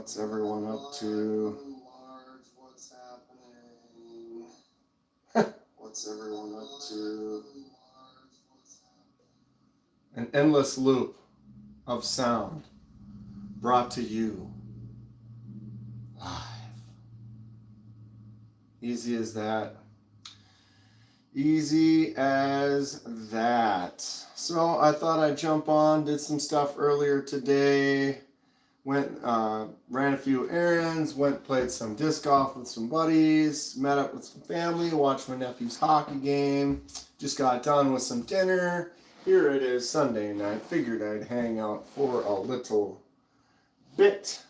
What's everyone up to? What's happening? What's everyone up to? An endless loop of sound brought to you live. Easy as that. Easy as that. So I thought I'd jump on, did some stuff earlier today. Went, ran a few errands, played some disc golf with some buddies, met up with some family, watched my nephew's hockey game, just got done with some dinner. Here it is Sunday night. Figured I'd hang out for a little bit,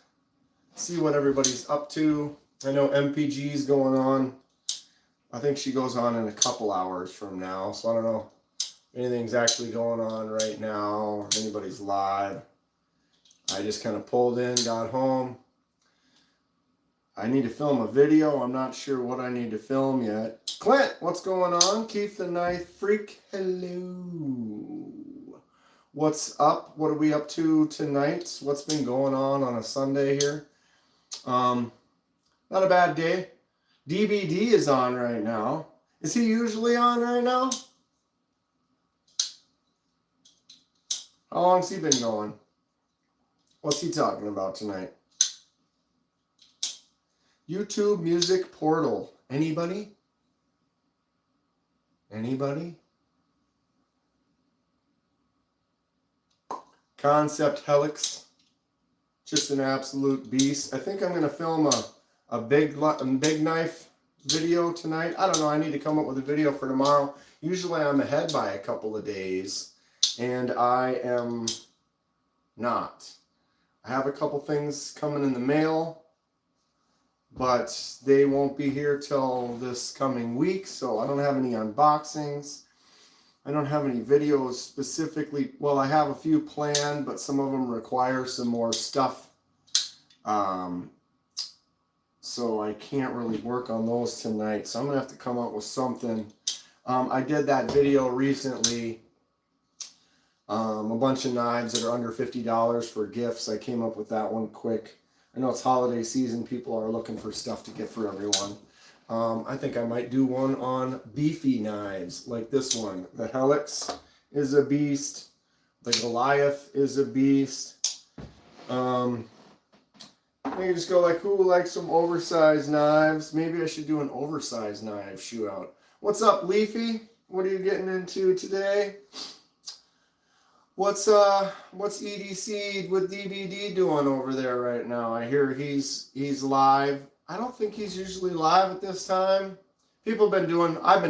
see what everybody's up to. I know MPG's going on. I think she goes on in a couple hours from now, so I don't know if anything's actually going on right now, or if anybody's live. I just kind of pulled in, got home. I need to film a video. I'm not sure what I need to film yet. Clint, what's going on? Keith the Knife Freak, hello. What's up? What are we up to tonight? What's been going on a Sunday here? Not a bad day. DBD is on right now. Is he usually on right now? How long's he been going? What's he talking about tonight? YouTube Music Portal. Anybody? Anybody? Concept Helix. Just an absolute beast. I think I'm going to film a big knife video tonight. I don't know. I need to come up with a video for tomorrow. Usually I'm ahead by a couple of days, and I am not. I have a couple things coming in the mail, but they won't be here till this coming week, so I don't have any unboxings. I don't have any videos specifically. Well, I have a few planned, but some of them require some more stuff. So I can't really work on those tonight. So I'm going to have to come up with something. I did that video recently. A bunch of knives that are under $50 for gifts. I came up with that one quick. I know it's holiday season. People are looking for stuff to get for everyone. I think I might do one on beefy knives like this one. The Helix is a beast. The Goliath is a beast. Maybe just go like, who likes some oversized knives? Maybe I should do an oversized knife shootout. What's up, Leafy? What are you getting into today? What's EDC with DBD doing over there right now? I hear he's live. I don't think he's usually live at this time. I've been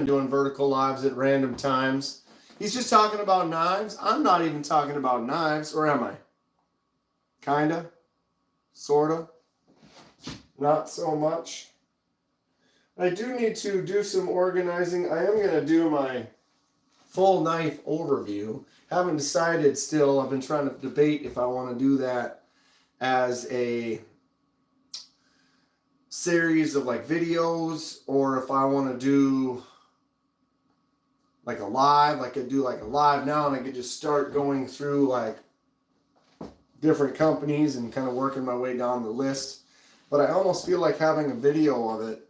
doing vertical lives at random times. He's just talking about knives. I'm not even talking about knives, or am I? Kinda. Sorta. Not so much. I do need to do some organizing. I am going to do my full knife overview. Haven't decided still. I've been trying to debate if I want to do that as a series of like videos, or if I want to do like a live. I could do like a live now, and I could just start going through like different companies and kind of working my way down the list. But I almost feel like having a video of it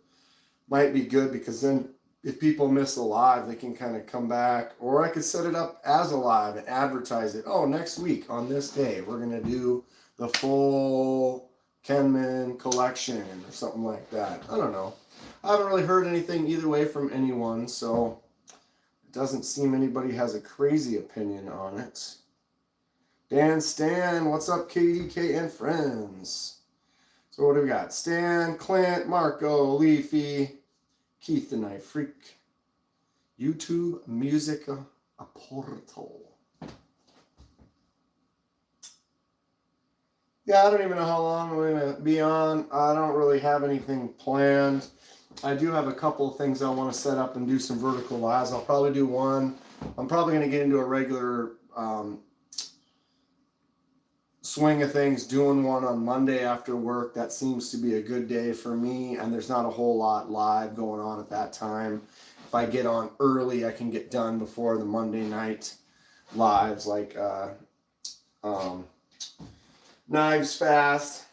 might be good, because then if people miss the live, they can kind of come back. Or I could set it up as a live and advertise it. Oh, next week on this day, we're going to do the full Kenman collection or something like that. I don't know. I haven't really heard anything either way from anyone, so it doesn't seem anybody has a crazy opinion on it. Dan Stan, what's up, KDK and friends? So what do we got? Stan, Clint, Marco, Leafy, Keith the Knife Freak, YouTube Music a Portal. Yeah, I don't even know how long I'm going to be on. I don't really have anything planned. I do have a couple of things I want to set up and do some vertical lives. I'll probably do one. I'm probably going to get into a regular swing of things, doing one on Monday after work. That seems to be a good day for me, and there's not a whole lot live going on at that time. If I get on early, I can get done before the Monday night lives, like Knives Fast,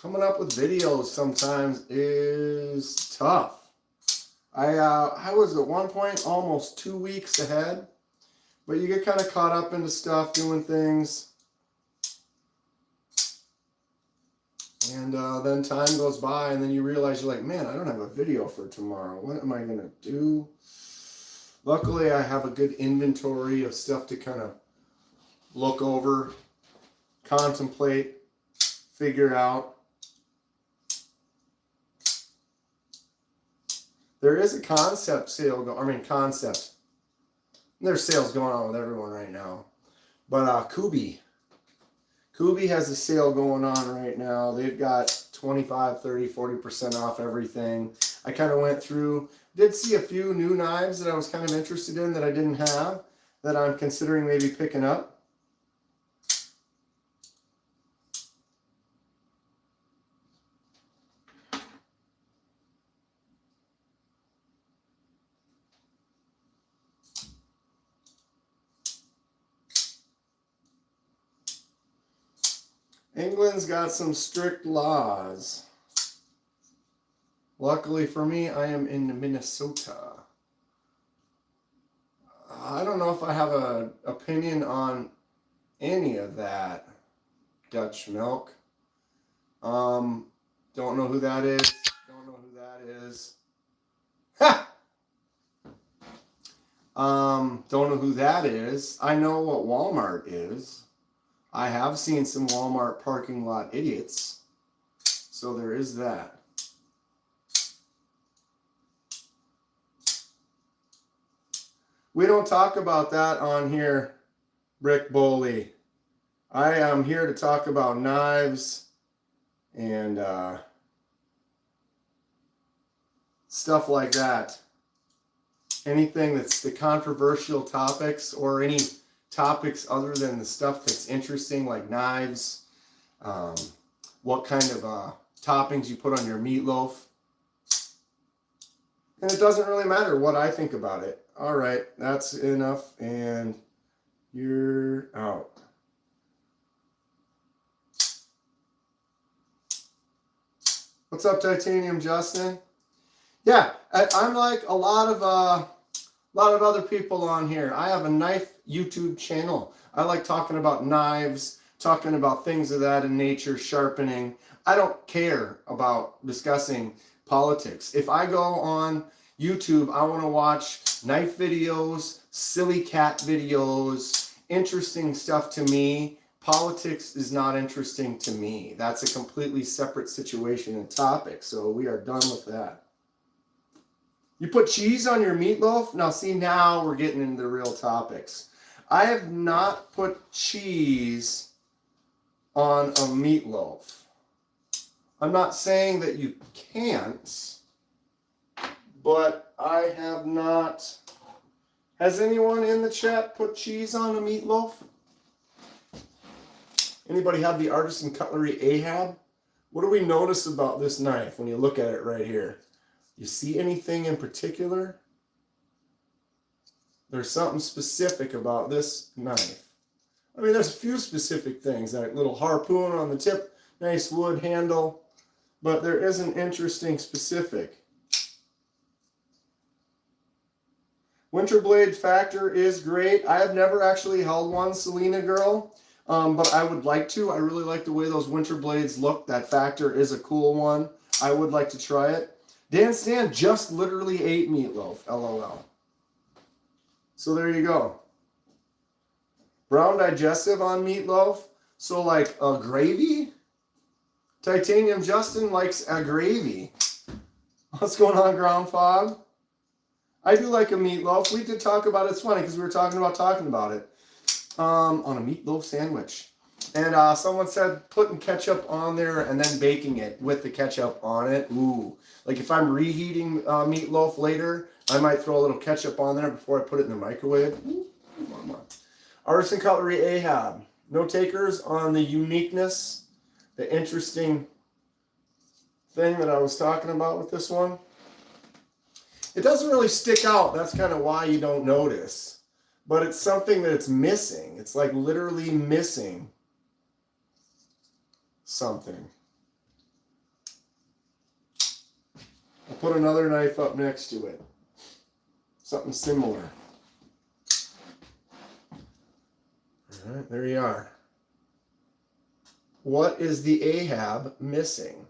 coming up with videos sometimes is tough. I was at one point almost 2 weeks ahead, but you get kind of caught up into stuff, doing things, and then time goes by, and then you realize you're like, man, I don't have a video for tomorrow. What am I gonna do? Luckily, I have a good inventory of stuff to kind of look over, contemplate, figure out. There is a concept sale concept. There's sales going on with everyone right now. But Kubi has a sale going on right now. They've got 25, 30, 40% off everything. I kind of went through, did see a few new knives that I was kind of interested in that I didn't have, that I'm considering maybe picking up. England's got some strict laws. Luckily for me, I am in Minnesota. I don't know if I have an opinion on any of that. Dutch milk. Don't know who that is. Don't know who that is. Ha! Don't know who that is. I know what Walmart is. I have seen some Walmart parking lot idiots. So there is that. We don't talk about that on here, Brick Bowley. I am here to talk about knives and stuff like that. Anything that's the controversial topics, or any topics other than the stuff that's interesting, like knives, what kind of toppings you put on your meatloaf. And it doesn't really matter what I think about it. All right, that's enough, and you're out. What's up, Titanium Justin? Yeah, I'm like a lot of other people on here. I have a knife YouTube channel. I like talking about knives, talking about things of that in nature, sharpening. I don't care about discussing politics. If I go on YouTube, I want to watch knife videos, silly cat videos, interesting stuff to me. Politics is not interesting to me. That's a completely separate situation and topic. So we are done with that. You put cheese on your meatloaf? Now see, now we're getting into the real topics. I have not put cheese on a meatloaf. I'm not saying that you can't, but I have not. Has anyone in the chat put cheese on a meatloaf? Anybody have the Artisan Cutlery Ahab? What do we notice about this knife when you look at it right here? You see anything in particular? There's something specific about this knife. I mean, there's a few specific things, that little harpoon on the tip, nice wood handle, but there is an interesting specific. Winterblade Factor is great. I have never actually held one, Selena girl, but I would like to. I really like the way those winter blades look. That Factor is a cool one. I would like to try it. Dan Stan just literally ate meatloaf, LOL. So there you go. Brown digestive on meatloaf. So like a gravy? Titanium Justin likes a gravy. What's going on, Ground Fog? I do like a meatloaf. We did talk about it. It's funny because we were talking about it on a meatloaf sandwich. And someone said putting ketchup on there and then baking it with the ketchup on it. Ooh. Like if I'm reheating meatloaf later, I might throw a little ketchup on there before I put it in the microwave. Ooh. Come on. Artisan Cutlery Ahab. No takers on the uniqueness, the interesting thing that I was talking about with this one. It doesn't really stick out. That's kind of why you don't notice. But it's something that's missing. It's like literally missing something. I'll put another knife up next to it. Something similar. All right, there you are. What is the Ahab missing?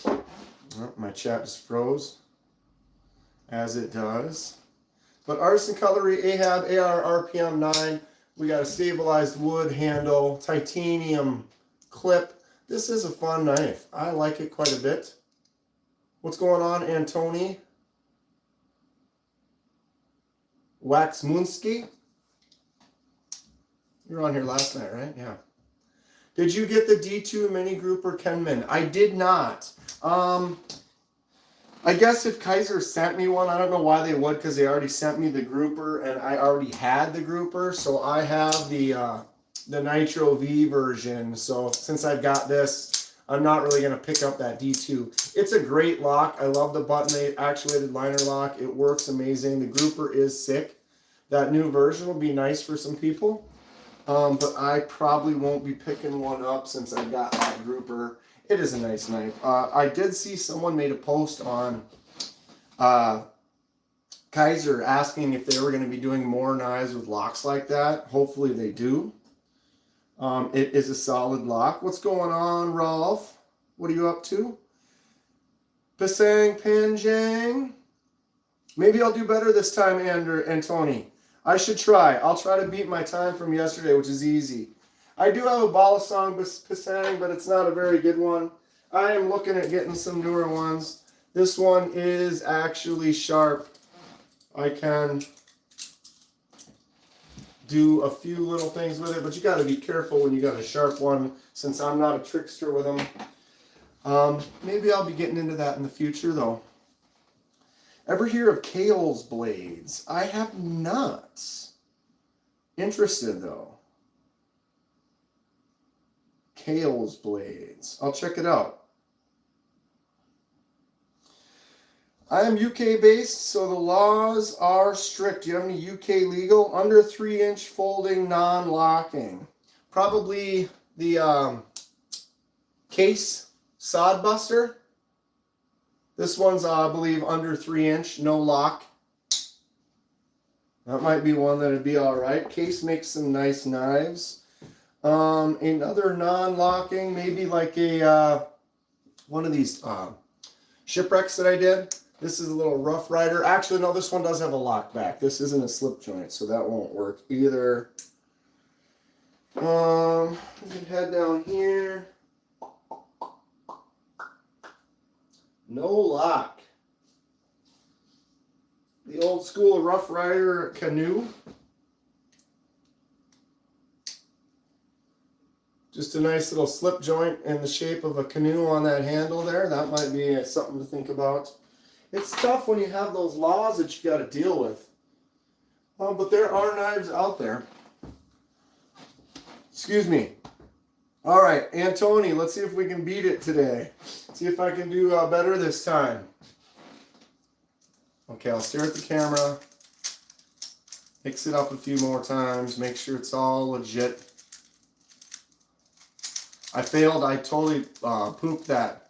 Oh, my chat just froze, as it does. But Artisan Cutlery, Ahab, AR, RPM 9. We got a stabilized wood handle, titanium clip. This is a fun knife. I like it quite a bit. What's going on, Antoni? Waxmunski? You were on here last night, right? Yeah. Did you get the D2 mini grouper Kenman? I did not. I guess if Kizer sent me one, I don't know why they would, because they already sent me the grouper, and I already had the grouper, so I have the Nitro V version. So since I've got this, I'm not really going to pick up that D2. It's a great lock. I love the button actuated liner lock. It works amazing. The grouper is sick. That new version will be nice for some people, but I probably won't be picking one up since I got that grouper. It is a nice knife. I did see someone made a post on Kizer asking if they were going to be doing more knives with locks like that. Hopefully they do. It is a solid lock. What's going on, Rolf? What are you up to? Pasang Panjang? Maybe I'll do better this time, Andrew and Tony. I should try. I'll try to beat my time from yesterday, which is easy. I do have a Balasang Pasang, but it's not a very good one. I am looking at getting some newer ones. This one is actually sharp. I can do a few little things with it, but you got to be careful when you got a sharp one, since I'm not a trickster with them. Maybe I'll be getting into that in the future, though. Ever hear of Kale's blades? I have not. Interested, though. Kale's blades. I'll check it out. I am UK based, so the laws are strict. Do you have any UK legal? Under 3-inch folding, non-locking. Probably the Case Sod Buster. This one's, I believe, under 3-inch, no lock. That might be one that'd be all right. Case makes some nice knives. Another non-locking, maybe like a one of these shipwrecks that I did. This is a little Rough Rider. Actually, no, this one does have a lock back. This isn't a slip joint, so that won't work either. We can head down here. No lock. The old school Rough Rider canoe. Just a nice little slip joint in the shape of a canoe on that handle there. That might be something to think about. It's tough when you have those laws that you got to deal with. But there are knives out there. Excuse me. All right, Antoni, let's see if we can beat it today. See if I can do better this time. Okay, I'll stare at the camera. Mix it up a few more times. Make sure it's all legit. I failed. I totally pooped that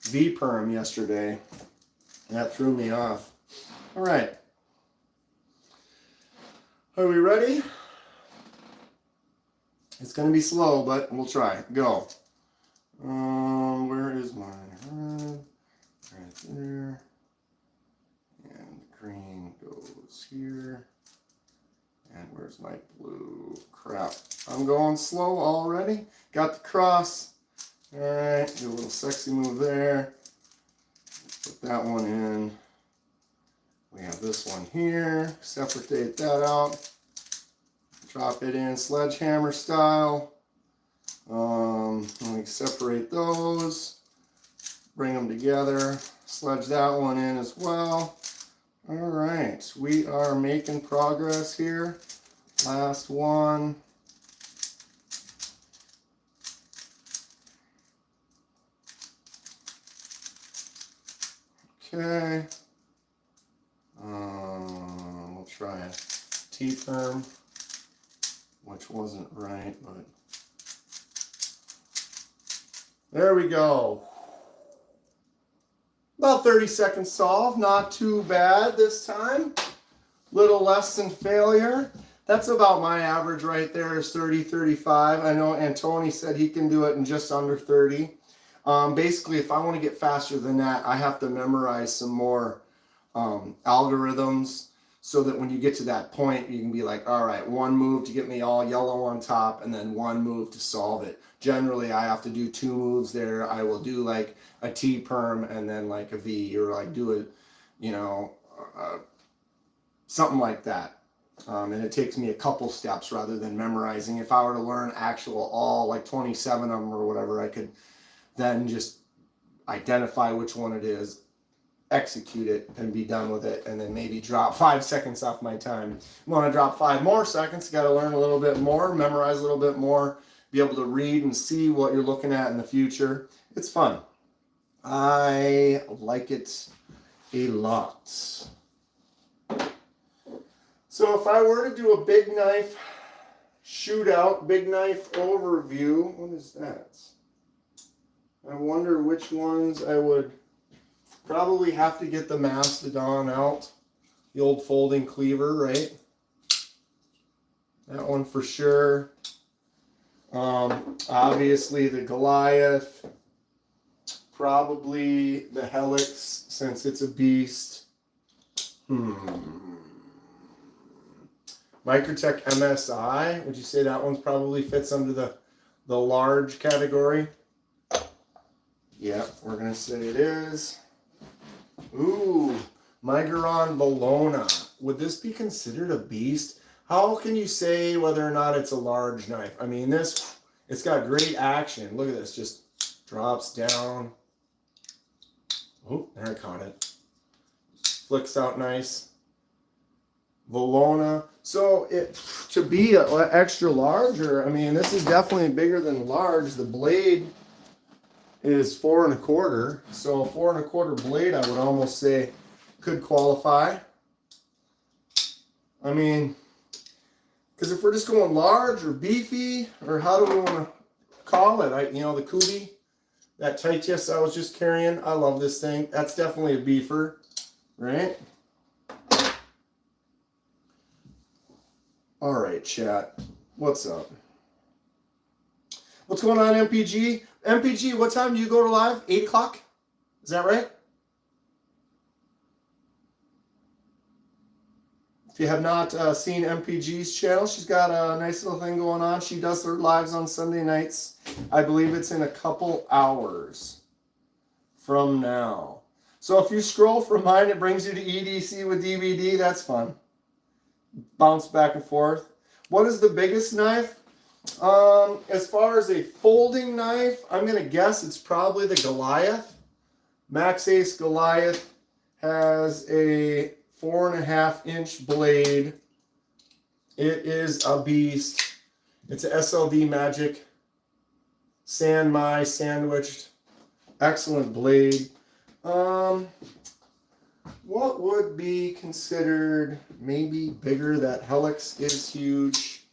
V-perm yesterday. And that threw me off. All right. Are we ready? It's going to be slow, but we'll try. Go. Where is mine? Right there. And the green goes here. And where's my blue? Crap. I'm going slow already. Got the cross. All right. Do a little sexy move there. Put that one in. We have this one here. Separate that out. Drop it in sledgehammer style. Let me separate those. Bring them together. Sledge that one in as well. All right. We are making progress here. Last one. Okay. We'll try a T-perm, which wasn't right, but There we go. About 30 seconds solve. Not too bad this time. Little less than failure. That's about my average right there is 30, 35. I know Antoni said he can do it in just under 30. Basically, if I want to get faster than that, I have to memorize some more algorithms so that when you get to that point, you can be like, all right, one move to get me all yellow on top and then one move to solve it. Generally, I have to do 2 moves there. I will do like a T perm and then like a V, or like do it, you know, something like that. And it takes me a couple steps rather than memorizing. If I were to learn actual all like 27 of them or whatever, I could then just identify which one it is, execute it, and be done with it, and then maybe drop 5 seconds off my time. You want to drop 5 more seconds, got to learn a little bit more, memorize a little bit more, be able to read and see what you're looking at in the future. It's fun. I like it a lot. So if I were to do a big knife shootout, big knife overview, what is that? I wonder which ones I would probably have to get the Mastodon out. The old folding cleaver, right? That one for sure. Obviously the Goliath. Probably the Helix, since it's a beast. Microtech MSI. Would you say that one probably fits under the large category? Yeah, we're going to say it is. Ooh, Migron Bologna. Would this be considered a beast? How can you say whether or not it's a large knife? I mean, this, it's got great action. Look at this, just drops down. Oh, there I caught it. Flicks out nice. Bologna. So it to be extra larger, I mean, this is definitely bigger than large. The blade is 4 1/4. So 4 1/4 blade, I would almost say could qualify. I mean, because if we're just going large or beefy, or how do we want to call it? You know, the cootie, that Titus I was just carrying. I love this thing. That's definitely a beefer, right? All right, chat. What's up? What's going on, MPG? MPG, what time do you go to live? 8 o'clock? Is that right? If you have not seen MPG's channel, she's got a nice little thing going on. She does her lives on Sunday nights. I believe it's in a couple hours from now. So if you scroll from mine, it brings you to EDC with DVD. That's fun. Bounce back and forth. What is the biggest knife? As far as a folding knife, I'm going to guess it's probably the Goliath. Max Ace Goliath has a 4 1/2 inch blade. It is a beast. It's a SLD Magic Sanmai sandwiched. Excellent blade. What would be considered maybe bigger? That Helix is huge.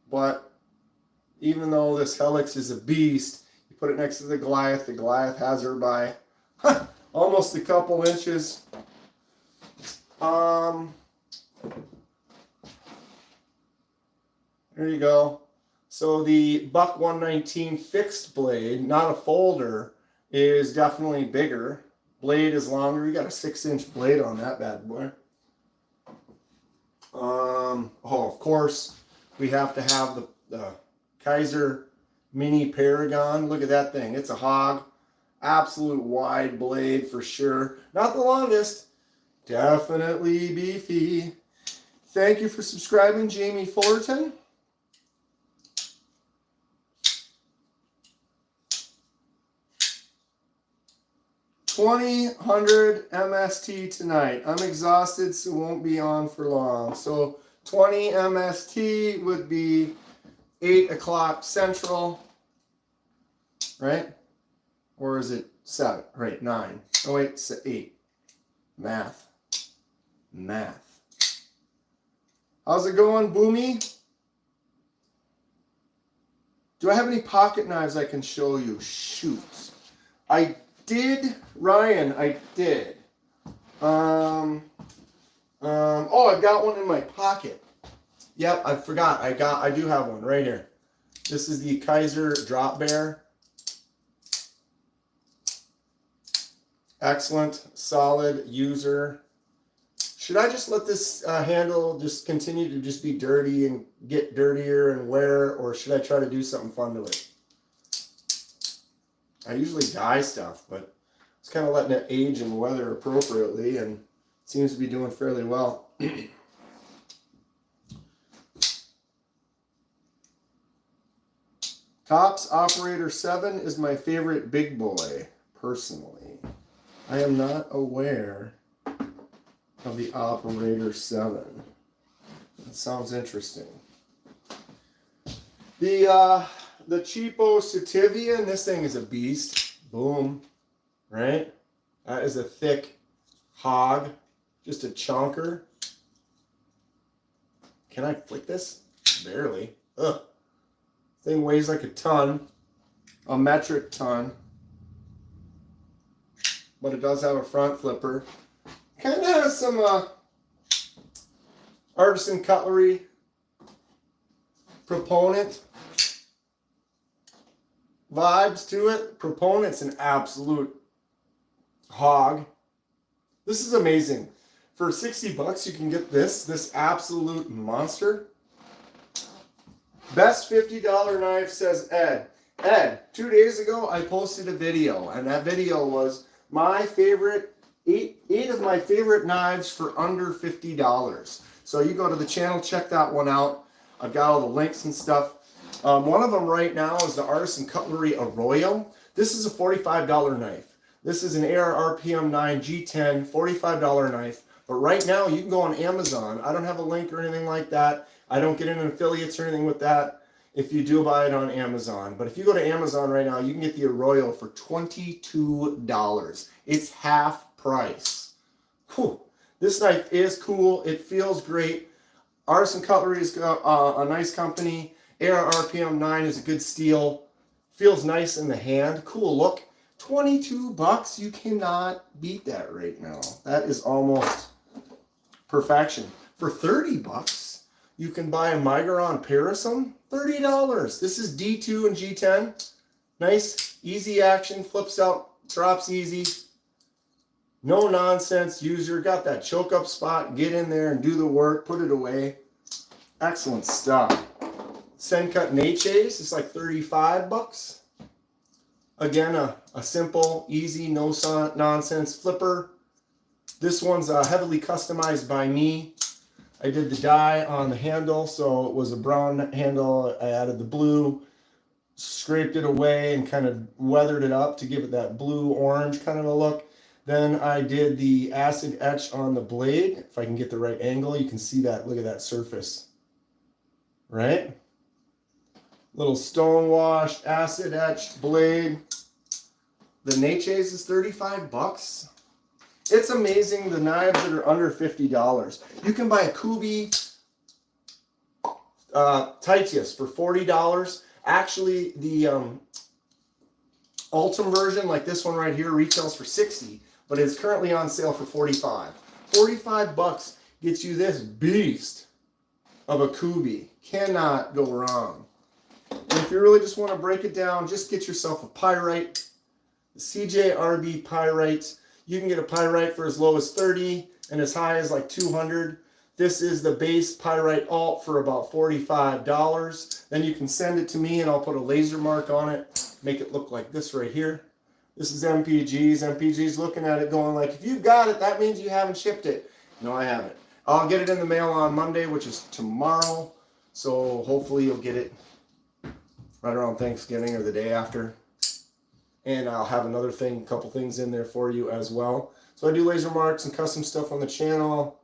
But even though this Helix is a beast, you put it next to the Goliath has her by almost a couple inches. There you go. So the Buck 119 fixed blade, not a folder, is definitely bigger. Blade is longer. You got a 6-inch blade on that bad boy. Oh, of course, we have to have the Kizer Mini Paragon. Look at that thing. It's a hog. Absolute wide blade for sure. Not the longest. Definitely beefy. Thank you for subscribing, Jamie Fullerton. $2,000 MST tonight. I'm exhausted, so won't be on for long. So 20 MST would be 8 o'clock Central, right? Or is it 7? Right, 9. Oh wait, 8. Math. How's it going, Boomy? Do I have any pocket knives I can show you? Shoot. I did, Ryan, I did. Oh, I've got one in my pocket. Yep, I forgot. I do have one right here. This is the Kizer Drop Bear. Excellent, solid user. Should I just let this handle just continue to just be dirty and get dirtier and wear, or should I try to do something fun to it? I usually dye stuff, but it's kind of letting it age and weather appropriately, and seems to be doing fairly well. Tops Operator 7 is my favorite big boy, personally. I am not aware of the Operator 7. That sounds interesting. The cheapo Sativian, this thing is a beast. Boom. Right? That is a thick hog. Just a chunker. Can I flick this? Barely. Ugh. Thing weighs like a ton. A metric ton. But it does have a front flipper. Kind of has some artisan cutlery proponent vibes to it. Proponent's an absolute hog. This is amazing. For 60 bucks, you can get this absolute monster. Best $50 knife, says Ed. Ed, 2 days ago, I posted a video, and that video was my favorite, eight of my favorite knives for under $50. So you go to the channel, check that one out. I've got all the links and stuff. One of them right now is the Artisan Cutlery Arroyo. This is a $45 knife. This is an AR RPM 9 G10, $45 knife. But right now, you can go on Amazon. I don't have a link or anything like that. I don't get any affiliates or anything with that if you do buy it on Amazon. But if you go to Amazon right now, you can get the Arroyo for $22. It's half price. Cool. This knife is cool. It feels great. Artisan Cutlery is a nice company. AR RPM 9 is a good steel. Feels nice in the hand. Cool look. 22 bucks. You cannot beat that right now. That is almost perfection. For 30 bucks, you can buy a Migron Parasum. $30. This is D2 and G10. Nice, easy action. Flips out, drops easy. No nonsense user. Got that choke up spot. Get in there and do the work. Put it away. Excellent stuff. Sencut Natchez is like 35 bucks. Again, a simple, easy, no nonsense flipper. This one's heavily customized by me. I did the dye on the handle, so it was a brown handle. I added the blue, scraped it away, and kind of weathered it up to give it that blue-orange kind of a look. Then I did the acid etch on the blade. If I can get the right angle, you can see that. Look at that surface. Right? Little stone-washed, acid-etched blade. The Natchez is 35 bucks. It's amazing the knives that are under $50. You can buy a Kubi Titius for $40. Actually, the Ultim version, like this one right here, retails for $60, but it's currently on sale for $45. 45 bucks gets you this beast of a Kubi. Cannot go wrong. And if you really just want to break it down, just get yourself a Pyrite. The CJRB Pyrite. You can get a Pyrite for as low as 30 and as high as like 200. This is the base Pyrite Alt for about $45. Then you can send it to me and I'll put a laser mark on it. Make it look like this right here. This is MPG's. MPG's looking at it going like, if you've got it, that means you haven't shipped it. No, I haven't. I'll get it in the mail on Monday, which is tomorrow. So hopefully you'll get it right around Thanksgiving or the day after. And I'll have another thing, a couple things in there for you as well. So I do laser marks and custom stuff on the channel.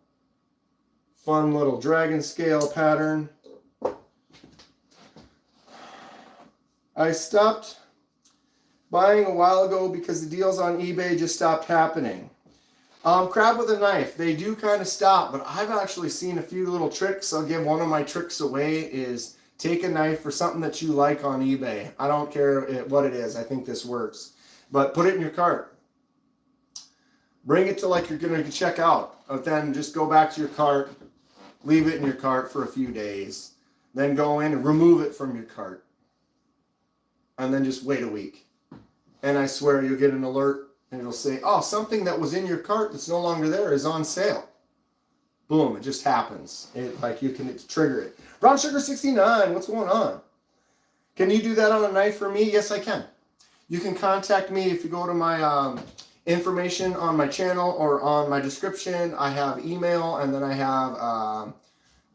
Fun little dragon scale pattern. I stopped buying a while ago because the deals on eBay just stopped happening. Crab with a knife, they do kind of stop, but I've actually seen a few little tricks. I'll give one of my tricks away is Take a knife for something that you like on eBay. I don't care what it is. I think this works. But put it in your cart. Bring it to like you're going to check out. But then just go back to your cart. Leave it in your cart for a few days. Then go in and remove it from your cart. And then just wait a week. And I swear you'll get an alert. And it'll say, oh, something that was in your cart that's no longer there is on sale. Boom, it just happens. Like you can trigger it. Brown Sugar 69, what's going on? Can you do that on a knife for me? Yes, I can. You can contact me if you go to my information on my channel or on my description. I have email, and then I have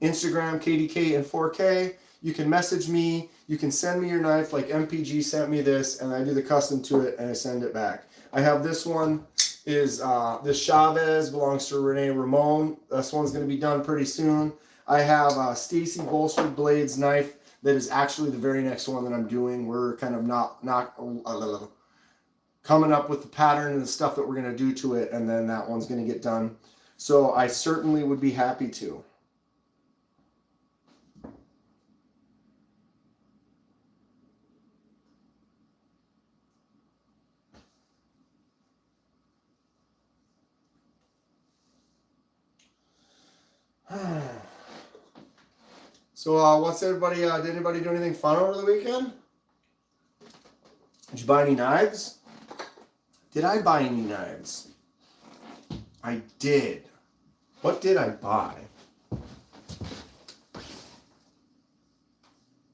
Instagram, KDK and 4K. You can message me. You can send me your knife, like MPG sent me this, and I do the custom to it, and I send it back. I have this one. This Chavez belongs to Renee Ramon. This one's going to be done pretty soon. I have Stacy Bolstered Blades knife that is actually the very next one that I'm doing. We're kind of not coming up with the pattern and the stuff that we're going to do to it, and then that one's going to get done. So I certainly would be happy to. So what's everybody, did anybody do anything fun over the weekend? Did you buy any knives? Did I buy any knives? I did. What did I buy?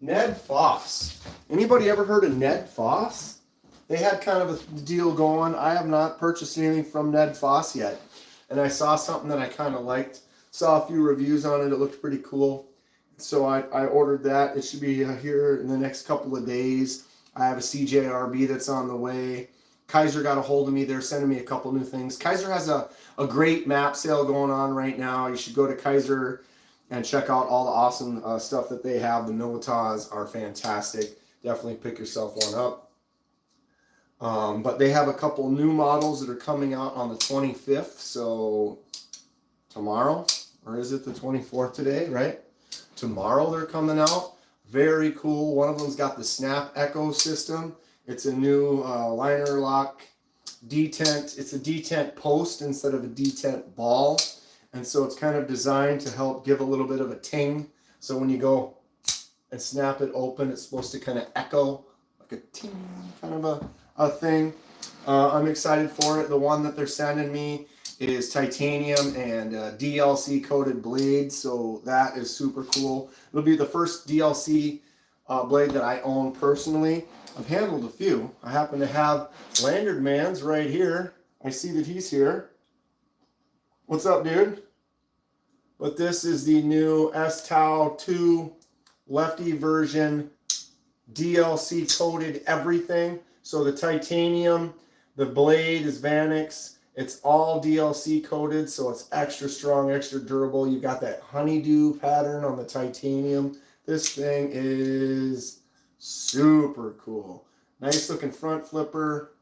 Ned Foss. Anybody ever heard of Ned Foss? They had kind of a deal going. I have not purchased anything from Ned Foss yet. And I saw something that I kind of liked. Saw a few reviews on it. It looked pretty cool. So I ordered that. It should be here in the next couple of days. I have a CJRB that's on the way. Kizer got a hold of me. They're sending me a couple new things. Kizer has a great map sale going on right now. You should go to Kizer and check out all the awesome stuff that they have. The Militas are fantastic. Definitely pick yourself one up. But they have a couple new models that are coming out on the 25th. So tomorrow, or is it the 24th today, right? Tomorrow they're coming out. Very cool. One of them's got the Snap Echo system. It's a new liner lock detent. It's a detent post instead of a detent ball. And so it's kind of designed to help give a little bit of a ting. So when you go and snap it open, it's supposed to kind of echo like a ting, kind of a thing. I'm excited for it. The one that they're sending me is titanium and DLC coated blade, so that is super cool. It'll be the first DLC blade that I own personally. I've handled a few. I happen to have Lanyard Man's right here. I see that he's here. What's up, dude? But this is the new S-Tau 2 lefty version, DLC coated everything. So the titanium, the blade is Vanix. It's all DLC coated, so it's extra strong, extra durable. You got that honeydew pattern on the titanium. This thing is super cool. Nice looking front flipper.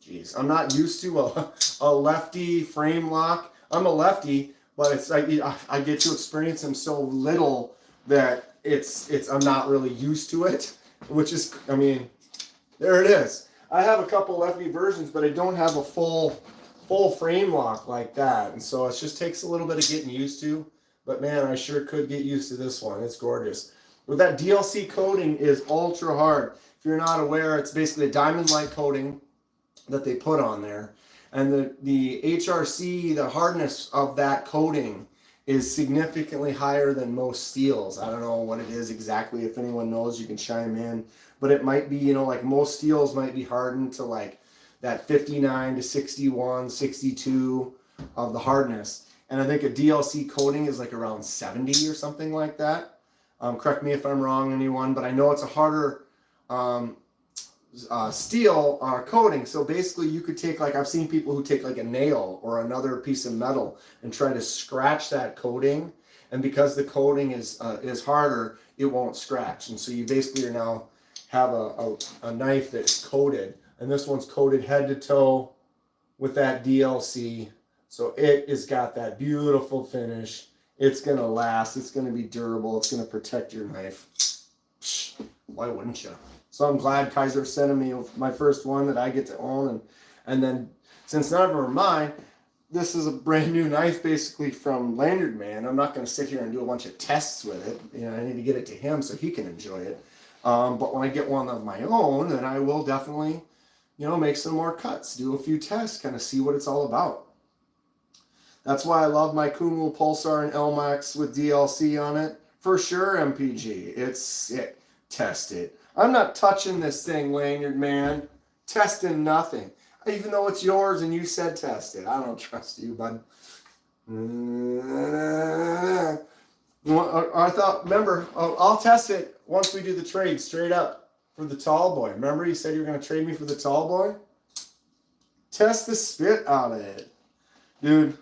Jeez, I'm not used to a lefty frame lock. I'm a lefty, but it's like I get to experience them so little that I'm not really used to it, which is, I mean, there it is. I have a couple lefty versions, but I don't have a full frame lock like that. And so it just takes a little bit of getting used to. But man, I sure could get used to this one. It's gorgeous. But that DLC coating is ultra hard. If you're not aware, it's basically a diamond-like coating that they put on there. And the HRC, the hardness of that coating is significantly higher than most steels. I don't know what it is exactly. If anyone knows, you can chime in. But it might be, you know, like most steels might be hardened to like that 59 to 61, 62 of the hardness. And I think a DLC coating is like around 70 or something like that. Correct me if I'm wrong, anyone, but I know it's a harder steel coating. So basically you could take, like, I've seen people who take like a nail or another piece of metal and try to scratch that coating. And because the coating is harder, it won't scratch. And so you basically are now have a knife that's coated, and this one's coated head to toe with that DLC. So it has got that beautiful finish. It's going to last. It's going to be durable. It's going to protect your knife. Psh, why wouldn't you? So I'm glad Kizer sent me my first one that I get to own. And then since none of them are mine, this is a brand new knife basically from Lanyard Man. I'm not going to sit here and do a bunch of tests with it. You know, I need to get it to him so he can enjoy it. But when I get one of my own, then I will definitely, you know, make some more cuts, do a few tests, kind of see what it's all about. That's why I love my Kumul Pulsar and LMAX with DLC on it. For sure, MPG. It's sick. Test it. I'm not touching this thing, Lanyard Man. Testing nothing. Even though it's yours and you said test it. I don't trust you, bud. I thought, remember, I'll test it once we do the trade straight up for the tall boy. Remember you said you were going to trade me for the tall boy? Test the spit out of it. Dude,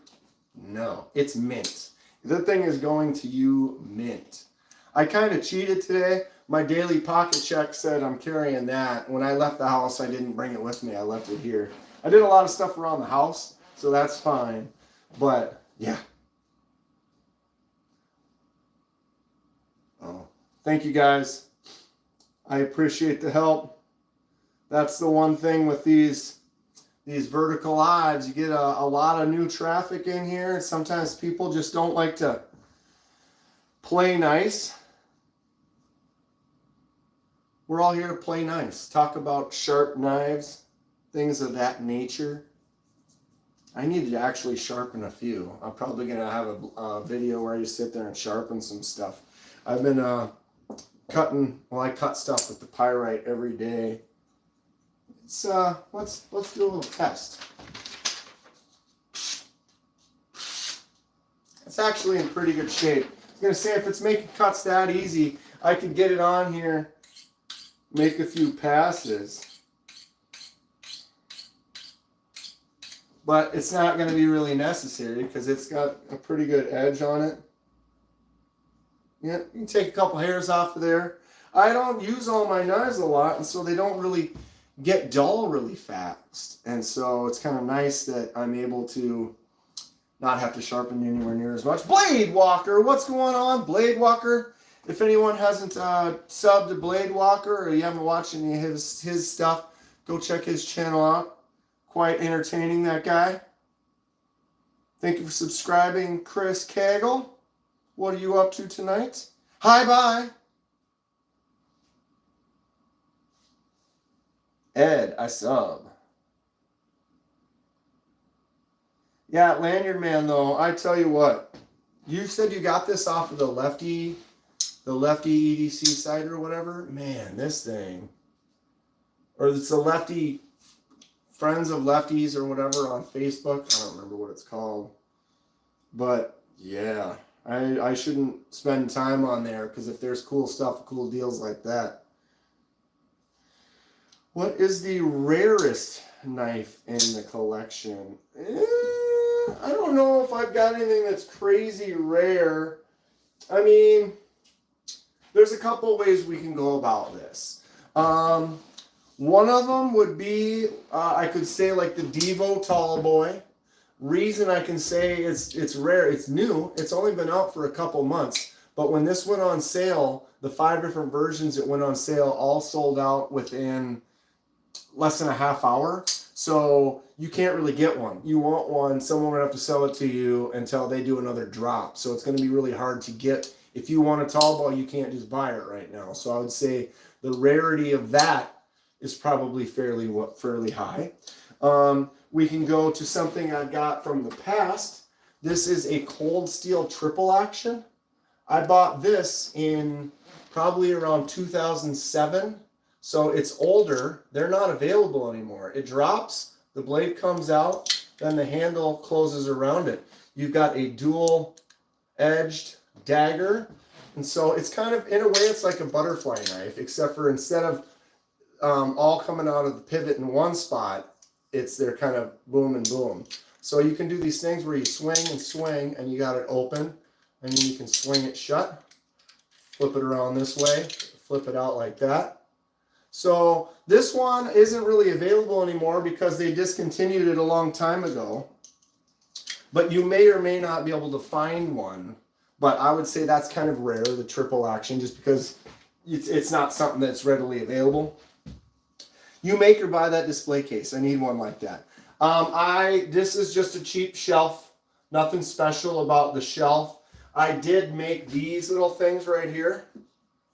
no. It's mint. The thing is going to you mint. I kind of cheated today. My daily pocket check said I'm carrying that. When I left the house, I didn't bring it with me. I left it here. I did a lot of stuff around the house, so that's fine. But, yeah. Oh, thank you guys. I appreciate the help. That's the one thing with these vertical lives. You get a lot of new traffic in here. Sometimes people just don't like to play nice. We're all here to play nice. Talk about sharp knives, things of that nature. I need to actually sharpen a few. I'm probably going to have a video where I just sit there and sharpen some stuff. I've been cutting, well, I cut stuff with the pyrite every day. It's, let's do a little test. It's actually in pretty good shape. I was going to say, if it's making cuts that easy, I could get it on here, make a few passes. But it's not going to be really necessary because it's got a pretty good edge on it. Yeah, you can take a couple hairs off of there. I don't use all my knives a lot, and so they don't really get dull really fast. And so it's kind of nice that I'm able to not have to sharpen anywhere near as much. Blade Walker, what's going on, Blade Walker? If anyone hasn't subbed to Blade Walker or you haven't watched any of his stuff, go check his channel out. Quite entertaining, that guy. Thank you for subscribing, Chris Cagle. What are you up to tonight? Hi, bye. Ed, I sub. Yeah, Lanyard Man, though, I tell you what. You said you got this off of the lefty EDC site or whatever. Man, this thing. Or it's the lefty Friends of Lefties or whatever on Facebook. I don't remember what it's called. But, yeah. I shouldn't spend time on there because if there's cool stuff, cool deals like that. What is the rarest knife in the collection? I don't know if I've got anything that's crazy rare. I mean, there's a couple ways we can go about this. One of them would be, I could say like the Devo Tall Boy. Reason I can say it's rare, it's new, it's only been out for a couple months, but when this went on sale, the 5 different versions that went on sale all sold out within less than a half hour, so you can't really get one. You want one, someone would have to sell it to you until they do another drop, so it's going to be really hard to get. If you want a tall boy, you can't just buy it right now, so I would say the rarity of that is probably fairly high. We can go to something I got from the past. This is a cold steel triple action. I bought this in probably around 2007. So it's older. They're not available anymore. It drops, the blade comes out, then the handle closes around it. You've got a dual edged dagger. And so it's kind of, in a way, it's like a butterfly knife, except for instead of all coming out of the pivot in one spot, they're kind of boom and boom. So you can do these things where you swing and swing and you got it open and then you can swing it shut, flip it around this way, flip it out like that. So this one isn't really available anymore because they discontinued it a long time ago. But you may or may not be able to find one But I would say that's kind of rare, the triple action, just because it's not something that's readily available. You make or buy that display case. I need one like that. This is just a cheap shelf. Nothing special about the shelf. I did make these little things right here.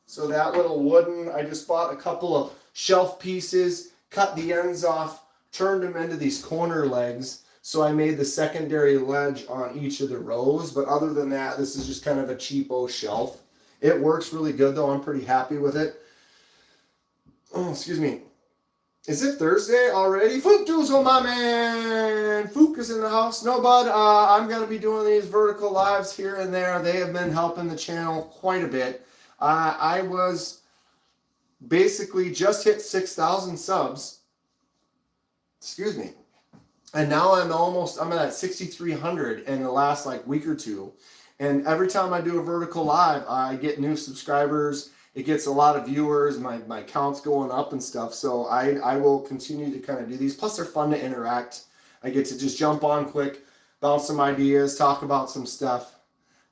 So that little wooden, I just bought a couple of shelf pieces, cut the ends off, turned them into these corner legs. So I made the secondary ledge on each of the rows. But other than that, this is just kind of a cheapo shelf. It works really good though. I'm pretty happy with it. Oh, excuse me. Is it Thursday already? Fook Doozle, my man! Fook is in the house. No, bud, I'm going to be doing these vertical lives here and there. They have been helping the channel quite a bit. I was basically just hit 6,000 subs. Excuse me. And now I'm at 6,300 in the last like week or two. And every time I do a vertical live, I get new subscribers. It gets a lot of viewers. My count's going up and stuff. So I will continue to kind of do these. Plus, they're fun to interact. I get to just jump on quick, bounce some ideas, talk about some stuff.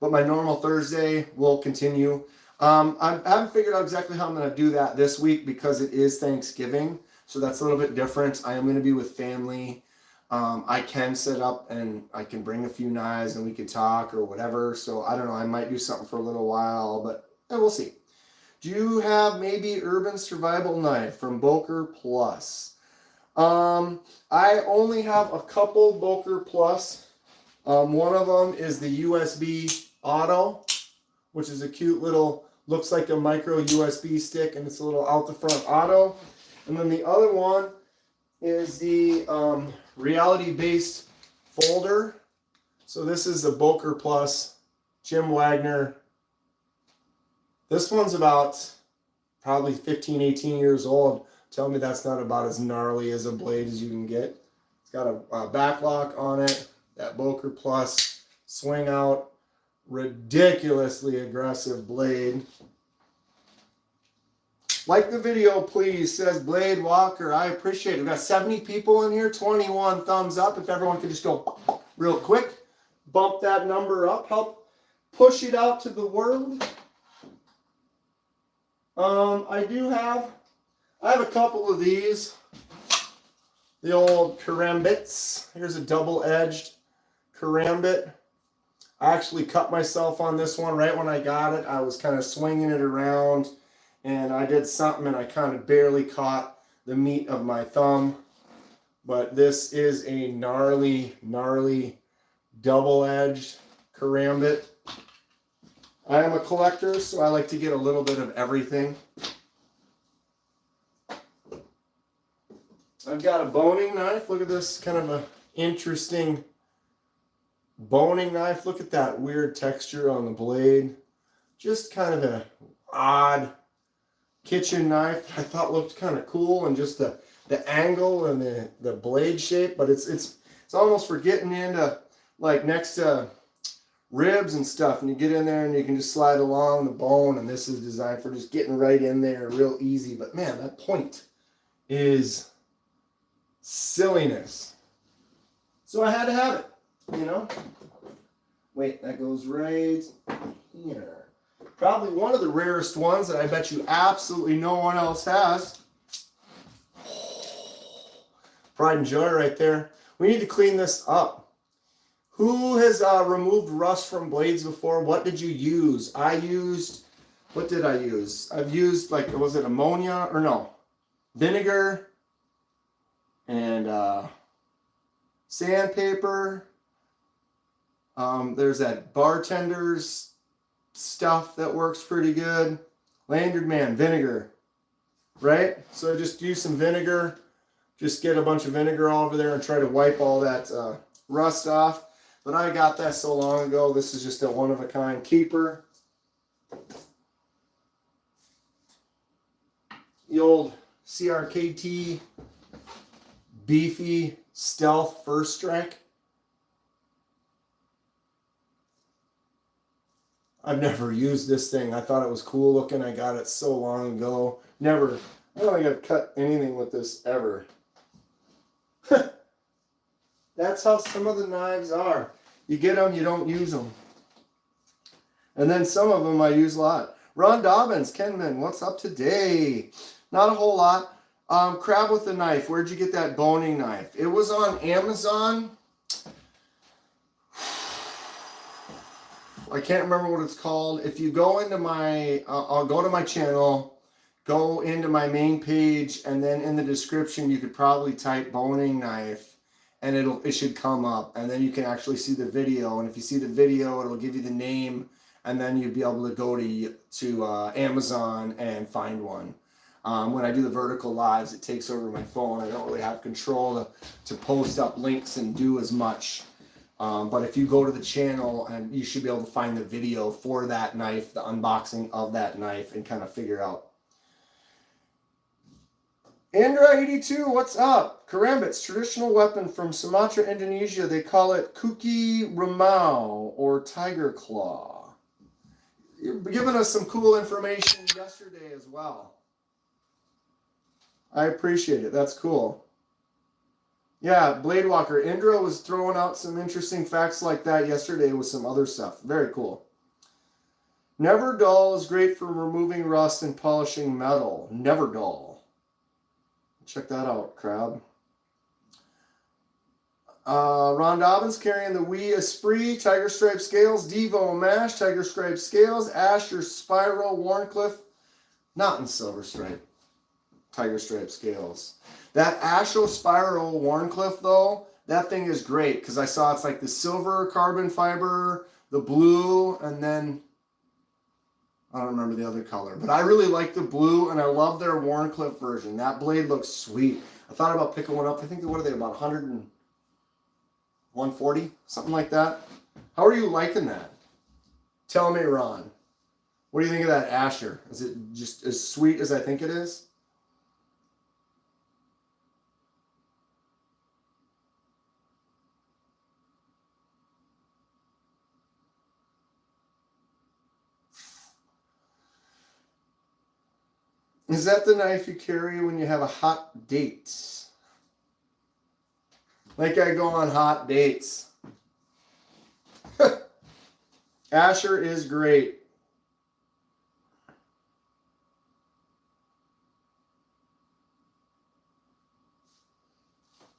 But my normal Thursday will continue. I haven't figured out exactly how I'm going to do that this week because it is Thanksgiving. So that's a little bit different. I am going to be with family. I can set up and I can bring a few knives and we can talk or whatever. So I don't know. I might do something for a little while, but we'll see. Do you have maybe Urban Survival Knife from Boker Plus? I only have a couple Boker Plus. One of them is the USB Auto, which is a cute little, looks like a micro USB stick, and it's a little out the front auto. And then the other one is the reality-based folder. So this is the Boker Plus Jim Wagner. This one's about probably 15, 18 years old. Tell me that's not about as gnarly as a blade as you can get. It's got a back lock on it. That Boker Plus swing out, ridiculously aggressive blade. Like the video, please, says Blade Walker. I appreciate it. We've got 70 people in here, 21 thumbs up. If everyone could just go real quick, bump that number up, help push it out to the world. I have a couple of these. The old karambits. Here's a double-edged karambit. I actually cut myself on this one right when I got it. I was kind of swinging it around and I did something and I kind of barely caught the meat of my thumb. But this is a gnarly, gnarly double-edged karambit. I am a collector, so I like to get a little bit of everything. I've got a boning knife. Look at this, kind of an interesting boning knife. Look at that weird texture on the blade. Just kind of an odd kitchen knife. I thought looked kind of cool, and just the angle and the blade shape. But it's almost for getting into like next to ribs and stuff, and you get in there and you can just slide along the bone, and this is designed for just getting right in there real easy. But man, that point is silliness. So I had to have it, you know. Wait, that goes right here. Probably one of the rarest ones that I bet you absolutely no one else has. Pride and joy right there. We need to clean this up. Who has removed rust from blades before? What did you use? What did I use? I've used, like, was it ammonia? Or no, vinegar and sandpaper. There's that bartender's stuff that works pretty good. Lanyard Man, vinegar, right? So just use some vinegar. Just get a bunch of vinegar all over there and try to wipe all that rust off. But I got that so long ago. This is just a one-of-a-kind keeper. The old CRKT beefy stealth first strike. I've never used this thing. I thought it was cool looking. I got it so long ago. I don't think I've cut anything with this ever. That's how some of the knives are. You get them, you don't use them. And then some of them I use a lot. Ron Dobbins, Kenman, what's up today? Not a whole lot. Crab with a knife. Where'd you get that boning knife? It was on Amazon. I can't remember what it's called. If you go into my, I'll go to my channel, go into my main page, and then in the description you could probably type boning knife, and it should come up, and then you can actually see the video. And if you see the video, it'll give you the name, and then you'd be able to go to Amazon and find one. When I do the vertical lives, it takes over my phone. I don't really have control to post up links and do as much. But if you go to the channel, and you should be able to find the video for that knife, the unboxing of that knife, and kind of figure out. Andra82, what's up? Karambit's traditional weapon from Sumatra, Indonesia. They call it Kuki Ramau or Tiger Claw. You're giving us some cool information yesterday as well. I appreciate it. That's cool. Yeah, Blade Walker. Indra was throwing out some interesting facts like that yesterday with some other stuff. Very cool. Never Dull is great for removing rust and polishing metal. Never Dull. Check that out, crowd. Ron Dobbins carrying the Wee Esprit, Tiger Stripe Scales, Devo Mash, Tiger Stripe Scales, Asher Spiral, Warncliffe, not in Silver Stripe, Tiger Stripe Scales. That Asho Spiral Warncliffe, though, that thing is great because I saw it's like the silver carbon fiber, the blue, and then I don't remember the other color. But I really like the blue, and I love their Warncliffe version. That blade looks sweet. I thought about picking one up. I think, what are they, about 100 and 140? Something like that. How are you liking that? Tell me, Ron. What do you think of that Asher? Is it just as sweet as I think it is? Is that the knife you carry when you have a hot date? Like I go on hot dates. Asher is great.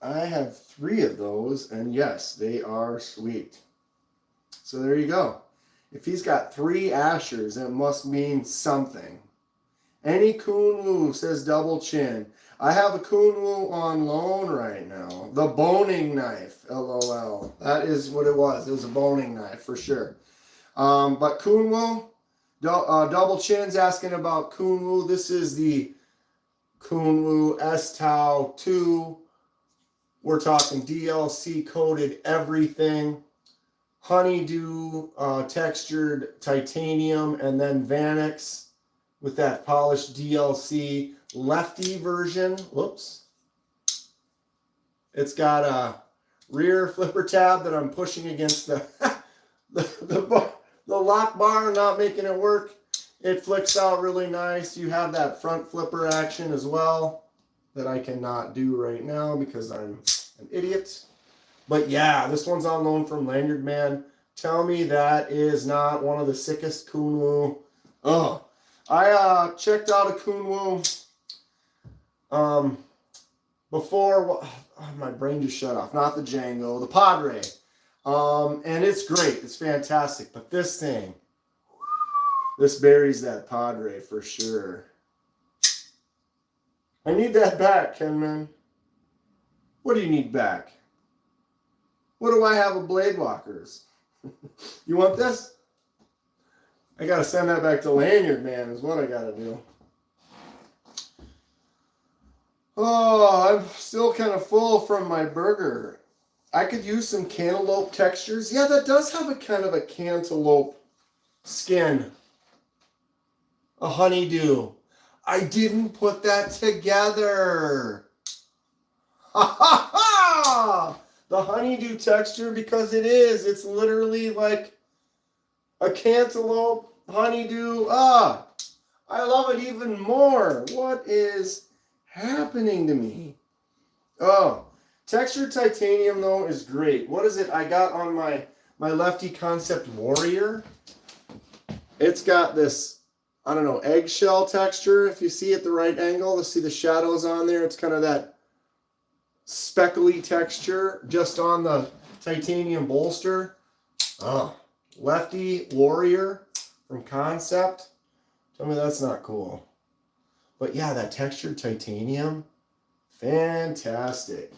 I have 3 of those, and yes, they are sweet. So there you go. If he's got 3 Ashers, it must mean something. Any Kunwu, says Double Chin. I have a Kunwu on loan right now. The boning knife, LOL. That is what it was. It was a boning knife for sure. But Kunwu, Double Chin's asking about Kunwu. This is the Kunwu S-Tau 2. We're talking DLC coated everything. Honeydew textured titanium, and then Vanix with that polished DLC lefty version. Whoops. It's got a rear flipper tab that I'm pushing against the the lock bar, not making it work. It flicks out really nice. You have that front flipper action as well that I cannot do right now because I'm an idiot. But yeah, this one's on loan from Lanyard Man. Tell me that is not one of the sickest Kunwu. Oh, I checked out a Kunwu before. My brain just shut off. Not the Django, the Padre. And it's great. It's fantastic. But this thing, this buries that Padre for sure. I need that back, Kenman. What do you need back? What do I have of Blade Walkers? You want this? I gotta send that back to Lanyard Man is what I gotta do. Oh, I'm still kind of full from my burger. I could use some cantaloupe textures. Yeah, that does have a kind of a cantaloupe skin. A honeydew. I didn't put that together. Ha ha ha! The honeydew texture, because it is. It's literally like a cantaloupe honeydew. Ah, I love it even more. What is happening to me? Oh, textured titanium though is great. What is it I got on my Lefty Concept Warrior? It's got this, I don't know, eggshell texture. If you see at the right angle, to see the shadows on there, it's kind of that speckly texture just on the titanium bolster. Oh, Lefty Warrior from Concept. Tell me that's not cool. But yeah, that textured titanium, fantastic.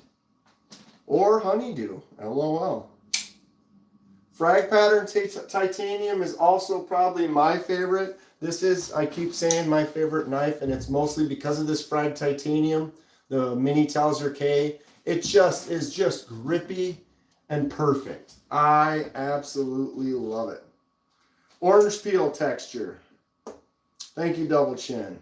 Or honeydew, LOL. Frag pattern titanium is also probably my favorite. This is, I keep saying, my favorite knife, and it's mostly because of this frag titanium, the Mini Towser K. It just is just grippy and perfect. I absolutely love it. Orange peel texture. Thank you, Double Chin.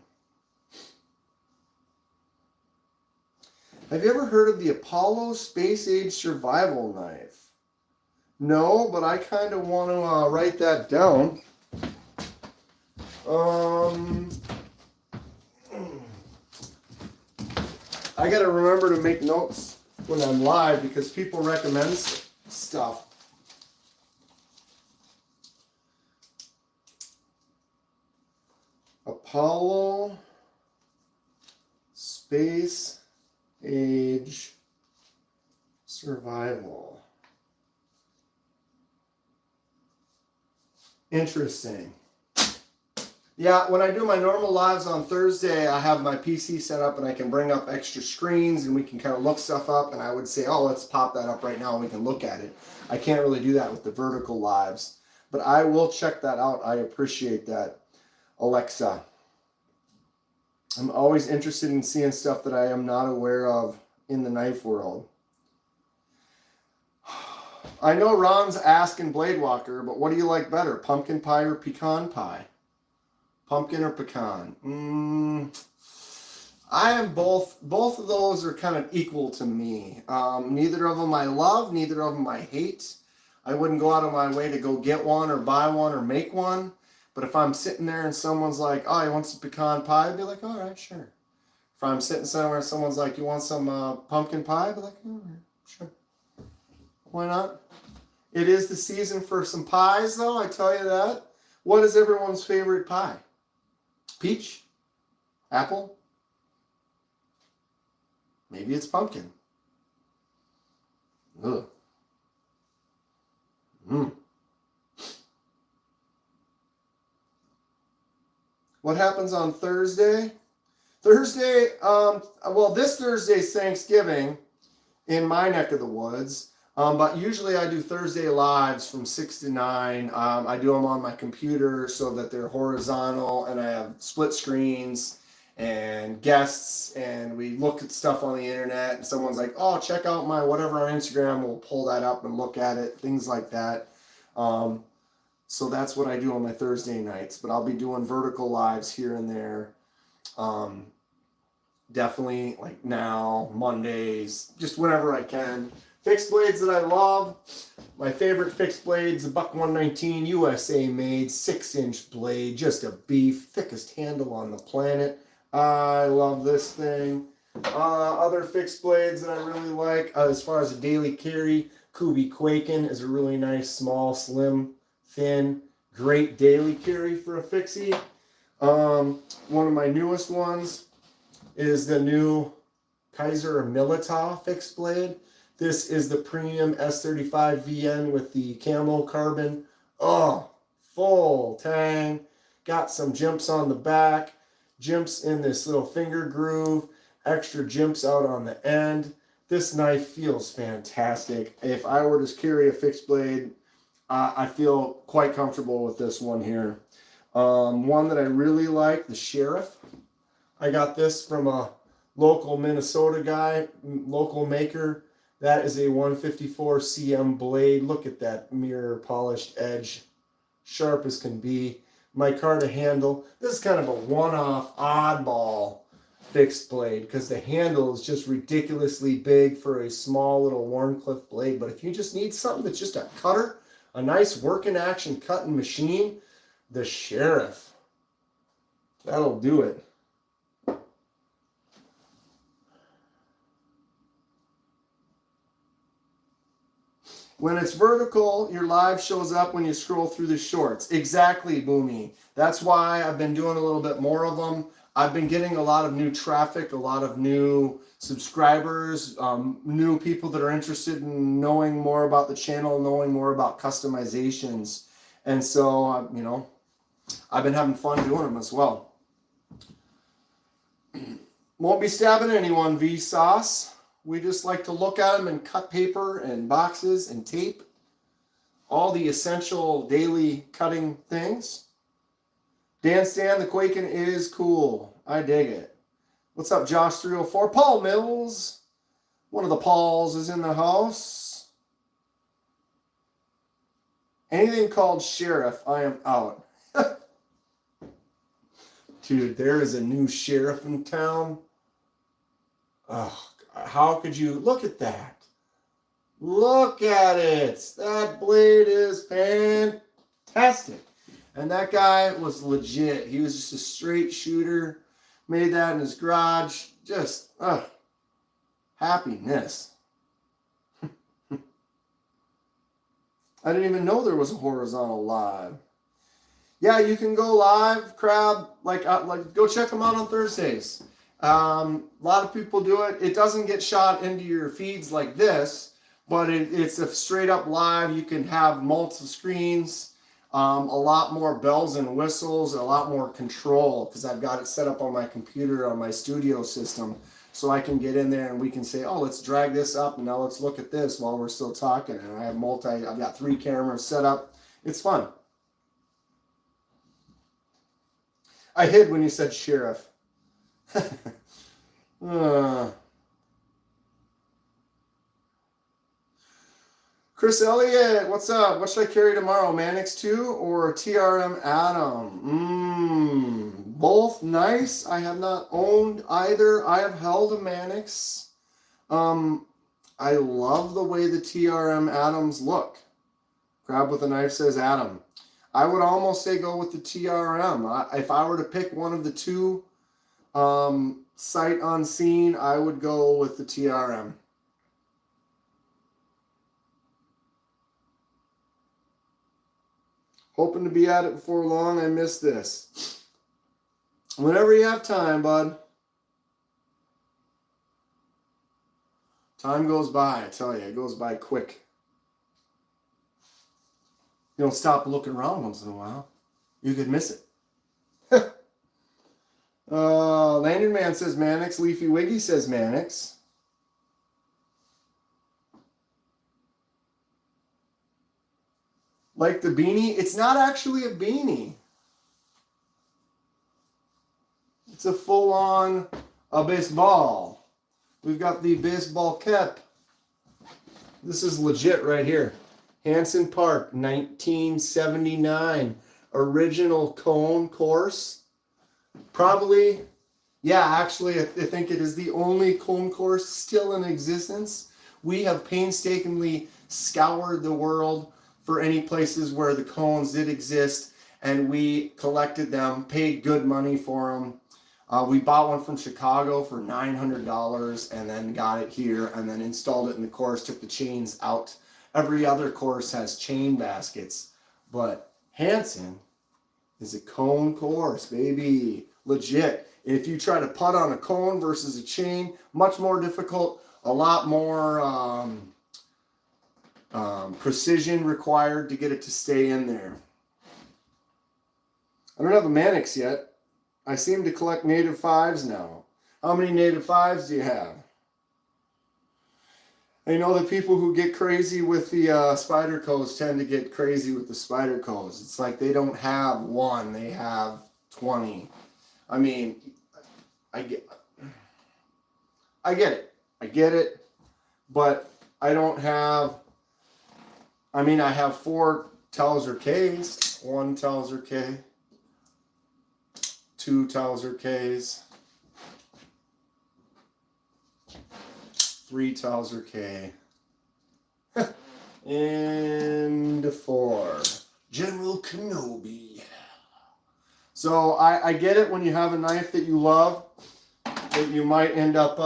Have you ever heard of the Apollo Space Age Survival Knife? No, but I kind of want to write that down. I got to remember to make notes when I'm live because people recommend stuff. Apollo Space Age Survival. Interesting. Yeah, when I do my normal lives on Thursday, I have my PC set up and I can bring up extra screens and we can kind of look stuff up, and I would say, oh, let's pop that up right now and we can look at it. I can't really do that with the vertical lives, but I will check that out. I appreciate that, Alexa. I'm always interested in seeing stuff that I am not aware of in the knife world. I know Ron's asking Blade Walker, but what do you like better, pumpkin pie or pecan pie? Pumpkin or pecan? I am both. Both of those are kind of equal to me. Neither of them I love, neither of them I hate. I wouldn't go out of my way to go get one or buy one or make one. But if I'm sitting there and someone's like, oh, you want some pecan pie? I'd be like, all right, sure. If I'm sitting somewhere and someone's like, you want some pumpkin pie? I'd be like, all right, sure. Why not? It is the season for some pies, though, I tell you that. What is everyone's favorite pie? Peach? Apple? Maybe it's pumpkin. Ugh. What happens on Thursday? Thursday, well, this Thursday's Thanksgiving in my neck of the woods. But usually I do Thursday lives from 6 to 9. I do them on my computer so that they're horizontal, and I have split screens and guests, and we look at stuff on the internet, and someone's like, oh, check out my whatever on Instagram. We'll pull that up and look at it, things like that. So that's what I do on my Thursday nights, but I'll be doing vertical lives here and there. Definitely like now, Mondays, just whenever I can. Fixed blades that I love. My favorite fixed blades, the Buck 119 USA made 6-inch blade, just a beef, thickest handle on the planet. I love this thing. Other fixed blades that I really like, as far as a daily carry, Kubi Quaken is a really nice, small, slim, thin, great daily carry for a fixie. One of my newest ones is the new Kizer Milita fixed blade. This is the premium S35 VN with the camo carbon. Oh, full tang. Got some jimps on the back, jimps in this little finger groove, extra jimps out on the end. This knife feels fantastic. If I were to carry a fixed blade, I feel quite comfortable with this one here. One that I really like, the Sheriff. I got this from a local Minnesota guy, local maker. That is a 154 cm blade. Look at that mirror polished edge, sharp as can be. Micarta handle. This is kind of a one-off oddball fixed blade because the handle is just ridiculously big for a small little Wharncliffe blade. But if you just need something that's just a cutter, a nice working action cutting machine, the Sheriff. That'll do it. When it's vertical, your live shows up when you scroll through the shorts. Exactly, Boomy. That's why I've been doing a little bit more of them. I've been getting a lot of new traffic, a lot of new subscribers, new people that are interested in knowing more about the channel, knowing more about customizations. And so, you know, I've been having fun doing them as well. Won't be stabbing anyone, Vsauce. We just like to look at them and cut paper and boxes and tape. All the essential daily cutting things. Dan Stan, the Quaking is cool. I dig it. What's up, Josh 304? Paul Mills. One of the Pauls is in the house. Anything called sheriff, I am out. Dude, there is a new sheriff in town. Oh, how could you look at that? Look at it. That blade is fantastic. And that guy was legit. He was just a straight shooter. Made that in his garage. Just happiness. I didn't even know there was a horizontal live. Yeah, you can go live, Crab. Like go check them out on Thursdays. A lot of people do it. It doesn't get shot into your feeds like this, but it's a straight up live. You can have multiple screens, a lot more bells and whistles, a lot more control because I've got it set up on my computer on my studio system. So I can get in there and we can say, oh, let's drag this up and now let's look at this while we're still talking. And I have I've got 3 cameras set up. It's fun. I hid when you said sheriff. Chris Elliott, what's up? What should I carry tomorrow? Mannix 2 or TRM Atom? Both nice. I have not owned either. I have held a Mannix. I love the way the TRM Atoms look. Crab with a knife says Atom. I would almost say go with the TRM. If I were to pick one of the two, sight unseen, I would go with the TRM. Hoping to be at it before long. I missed this. Whenever you have time, bud. Time goes by, I tell you. It goes by quick. You don't stop and look around once in a while. You could miss it. Landon Man says Mannix. Leafy Wiggy says Mannix. Like the beanie? It's not actually a beanie. It's a full-on baseball. We've got the baseball cap. This is legit right here. Hanson Park, 1979. Original cone course. Probably, yeah, actually, I think it is the only cone course still in existence. We have painstakingly scoured the world for any places where the cones did exist, and we collected them, paid good money for them. We bought one from Chicago for $900 and then got it here and then installed it in the course, took the chains out. Every other course has chain baskets, but Hanson is a cone course, baby. Legit. If you try to putt on a cone versus a chain, much more difficult, a lot more precision required to get it to stay in there. I don't have a Mannix yet. I seem to collect native 5s now. How many native 5s do you have? I know the people who get crazy with the Spydercos tend to get crazy with the Spydercos. It's like they don't have one, they have 20. I mean, I get it, but I don't have, I mean, I have 4 Towser Ks, 1 Towser K, 2 Towser Ks, 3 Towser K, and 4 General Kenobi. So I get it when you have a knife that you love that you might end up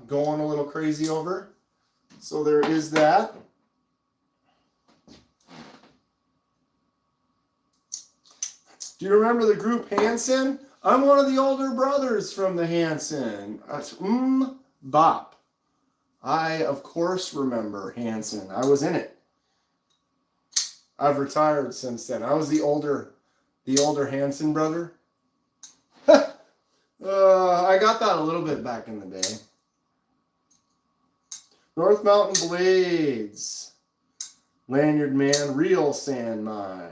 going a little crazy over. So there is that. Do you remember the group Hanson? I'm one of the older brothers from the Hanson. That's Bop. I, of course, remember Hanson. I was in it. I've retired since then. I was the older Hanson brother. I got that a little bit back in the day. North Mountain Blades. Lanyard Man, Real San Mai.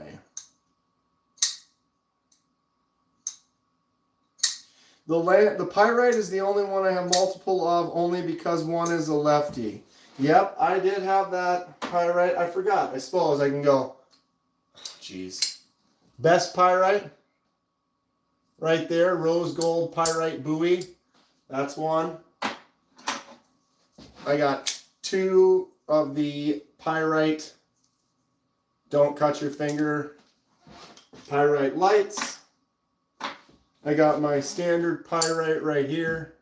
The Pyrite is the only one I have multiple of, only because one is a lefty. Yep, I did have that Pyrite. I forgot. I suppose I can go. Jeez. Best Pyrite. Right there. Rose Gold Pyrite Buoy. That's one. I got 2 of the Pyrite Don't Cut Your Finger Pyrite Lights. I got my standard Pyrite right here.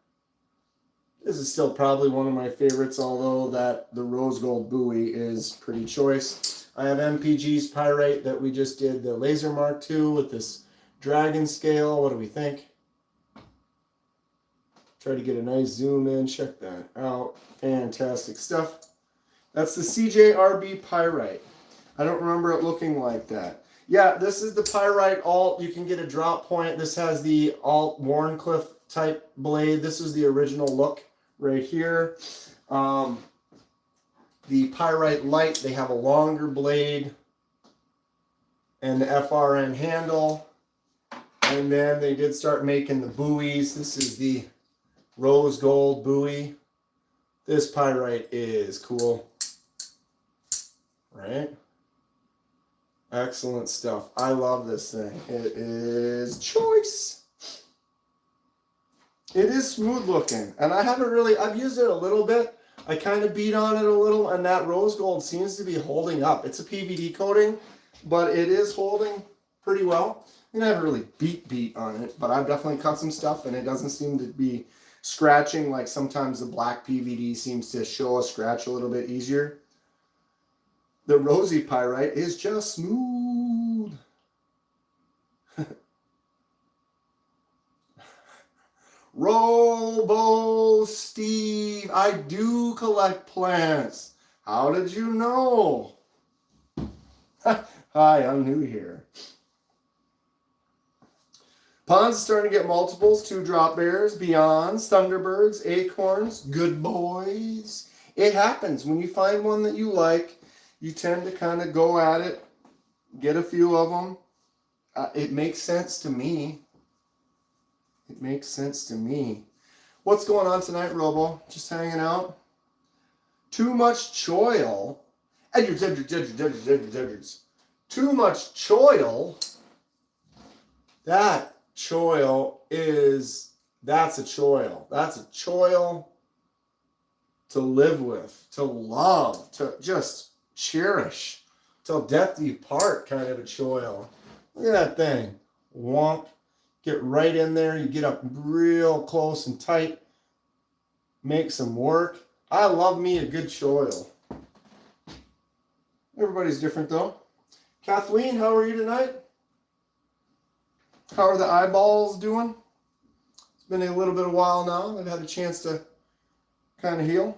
This is still probably one of my favorites, although the Rose Gold Buoy is pretty choice. I have MPG's Pyrite that we just did the Laser Mark II with this dragon scale. What do we think? Try to get a nice zoom in. Check that out. Fantastic stuff. That's the CJRB Pyrite. I don't remember it looking like that. Yeah, this is the Pyrite Alt. You can get a drop point. This has the Alt Warncliffe type blade. This is the original look right here. The Pyrite Light, they have a longer blade and the FRN handle. And then they did start making the buoys. This is the Rose Gold Buoy. This Pyrite is cool. Right? Excellent stuff. I love this thing. It is choice. It is smooth looking. And I haven't really, I've used it a little bit. I kind of beat on it a little, and that rose gold seems to be holding up. It's a PVD coating, but it is holding pretty well. I haven't really beat on it, but I've definitely cut some stuff, and it doesn't seem to be scratching like sometimes the black PVD seems to show a scratch a little bit easier. The rosy Pyrite is just smooth. Robo Steve, I do collect plants. How did you know? Hi, I'm new here. Ponds starting to get multiples, 2 drop bears, beyonds, thunderbirds, acorns, good boys. It happens. When you find one that you like, you tend to kind of go at it, get a few of them. It makes sense to me. It makes sense to me. What's going on tonight, Robo? Just hanging out? Too much choil. Edwards. Too much choil. That choil is, that's a choil. That's a choil to live with, to love, to just cherish, till death do you part kind of a choil. Look at that thing. Wonk. Get right in there. You get up real close and tight. Make some work. I love me a good choil. Everybody's different though. Kathleen, how are you tonight? How are the eyeballs doing? It's been a little bit of a while now. I've had a chance to kind of heal.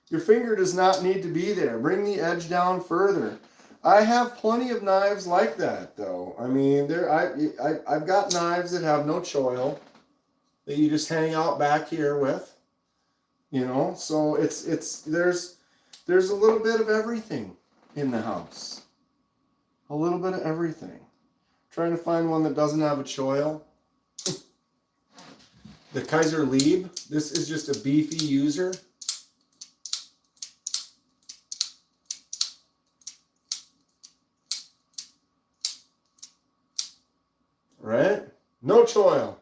Your finger does not need to be there. Bring the edge down further. I have plenty of knives like that, though. I mean, I've got knives that have no choil that you just hang out back here with, you know. So there's a little bit of everything in the house, a little bit of everything. Trying to find one that doesn't have a choil. The Kizer Lieb. This is just a beefy user. Right? No choil.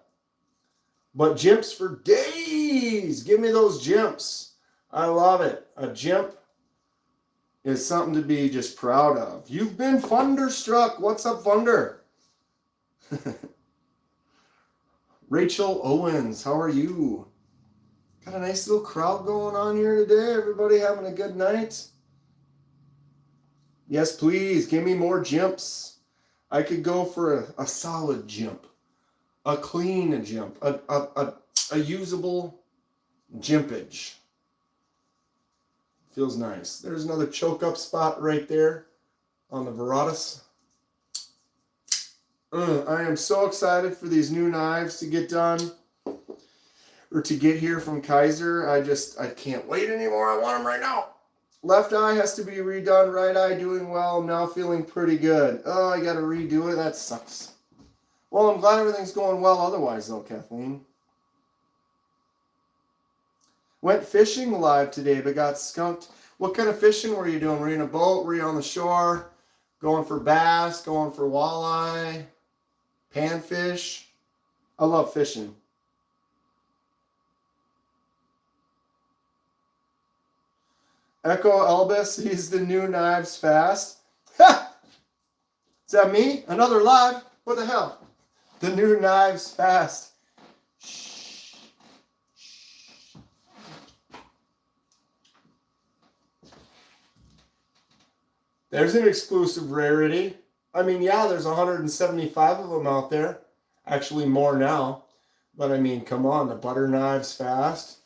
But jimps for days. Give me those jimps. I love it. A jimp is something to be just proud of. You've been thunderstruck. What's up, Thunder? Rachel Owens, how are you? Got a nice little crowd going on here today. Everybody having a good night? Yes, please. Give me more jimps. I could go for a solid jump, a clean jump, a usable jimpage. Feels nice. There's another choke up spot right there on the Veratus. I am so excited for these new knives to get done or to get here from Kizer. I can't wait anymore. I want them right now. Left eye has to be redone. Right eye doing well. I'm now feeling pretty good. Oh, I got to redo it. That sucks. Well, I'm glad everything's going well otherwise though, Kathleen. Went fishing live today, but got skunked. What kind of fishing were you doing? Were you in a boat? Were you on the shore? Going for bass? Going for walleye? Panfish? I love fishing. Echo Elbis, he's the new knives fast. Ha! Is that me? Another live? What the hell? The new knives fast. Shh. There's an exclusive rarity. I mean, yeah, there's 175 of them out there. Actually, more now. But I mean, come on, the butter knives fast.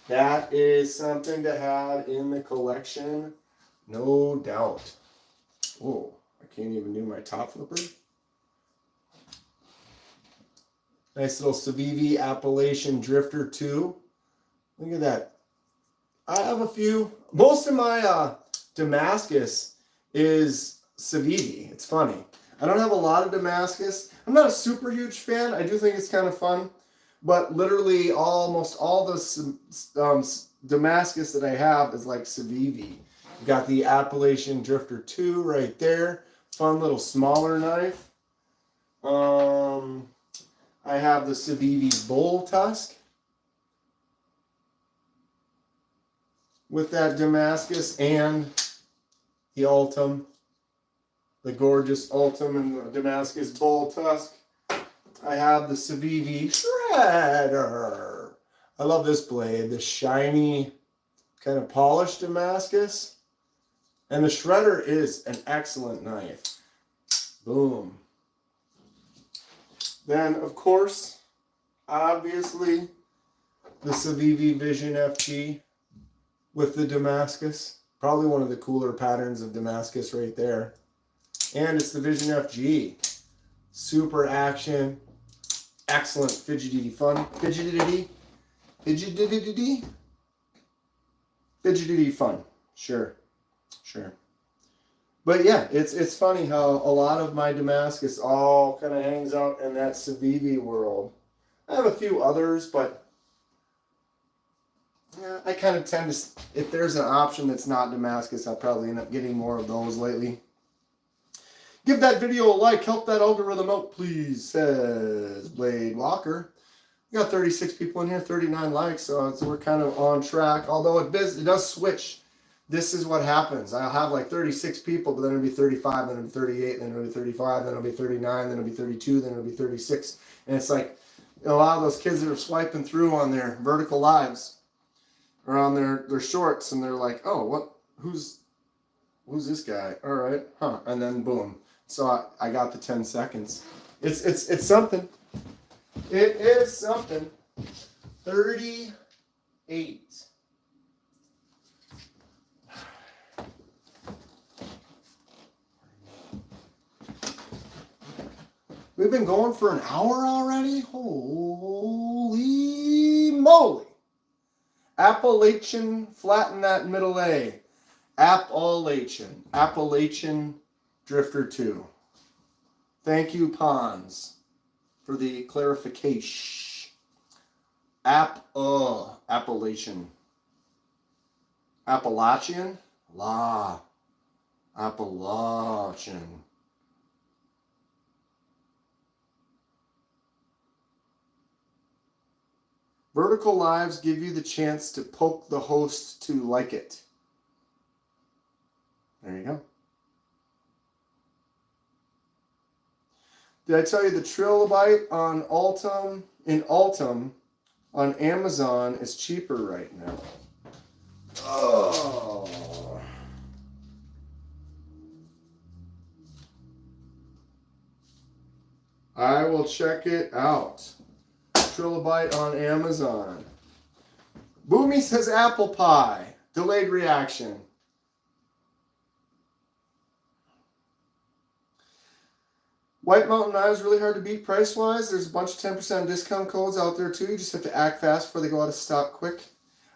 That is something to have in the collection, no doubt. Oh, I can't even do my top flipper. Nice little Civivi Appalachian Drifter 2. Look at that. I have a few. Most of my Damascus is Civivi. It's funny. I don't have a lot of Damascus. I'm not a super huge fan. I do think it's kind of fun. But literally almost all the Damascus that I have is like Civivi. You got the Appalachian Drifter 2 right there. Fun little smaller knife. I have the Civivi Bull Tusk with that Damascus and the Ultim. The gorgeous Ultim and the Damascus Bull Tusk. I have the Civivi Shredder. I love this blade. The shiny, kind of polished Damascus. And the Shredder is an excellent knife. Boom. Then, of course, obviously, the Civivi Vision FG with the Damascus. Probably one of the cooler patterns of Damascus right there. And it's the Vision FG. Super action. Excellent fidgety fun. Fidgety fun. Sure. But yeah, it's funny how a lot of my Damascus all kind of hangs out in that Civivi world. I have a few others, but yeah, I kind of tend to, if there's an option that's not Damascus, I'll probably end up getting more of those lately. Give that video a like. Help that algorithm out, please, says Blade Walker. We got 36 people in here, 39 likes, so we're kind of on track. Although it does switch. This is what happens. I'll have like 36 people, but then it'll be 35, then it'll be 38, then it'll be 35, then it'll be 39, then it'll be 32, then it'll be 36. And it's like a lot of those kids that are swiping through on their vertical lives or on their shorts, and they're like, oh, what? Who's this guy? All right, huh? And then boom. So I got the 10 seconds. It's something. It is something. 38. We've been going for an hour already? Holy moly. Appalachian, flatten that middle A. Appalachian Drifter 2. Thank you, Pons, for the clarification. Appalachian. Appalachian? Appalachian. Vertical lives give you the chance to poke the host to like it. There you go. Did I tell you the trilobite on Ultim on Amazon is cheaper right now? Oh. I will check it out. Trilobite on Amazon. Boomy says apple pie. Delayed reaction. White Mountain knives really hard to beat price-wise. There's a bunch of 10% discount codes out there too. You just have to act fast before they go out of stock quick.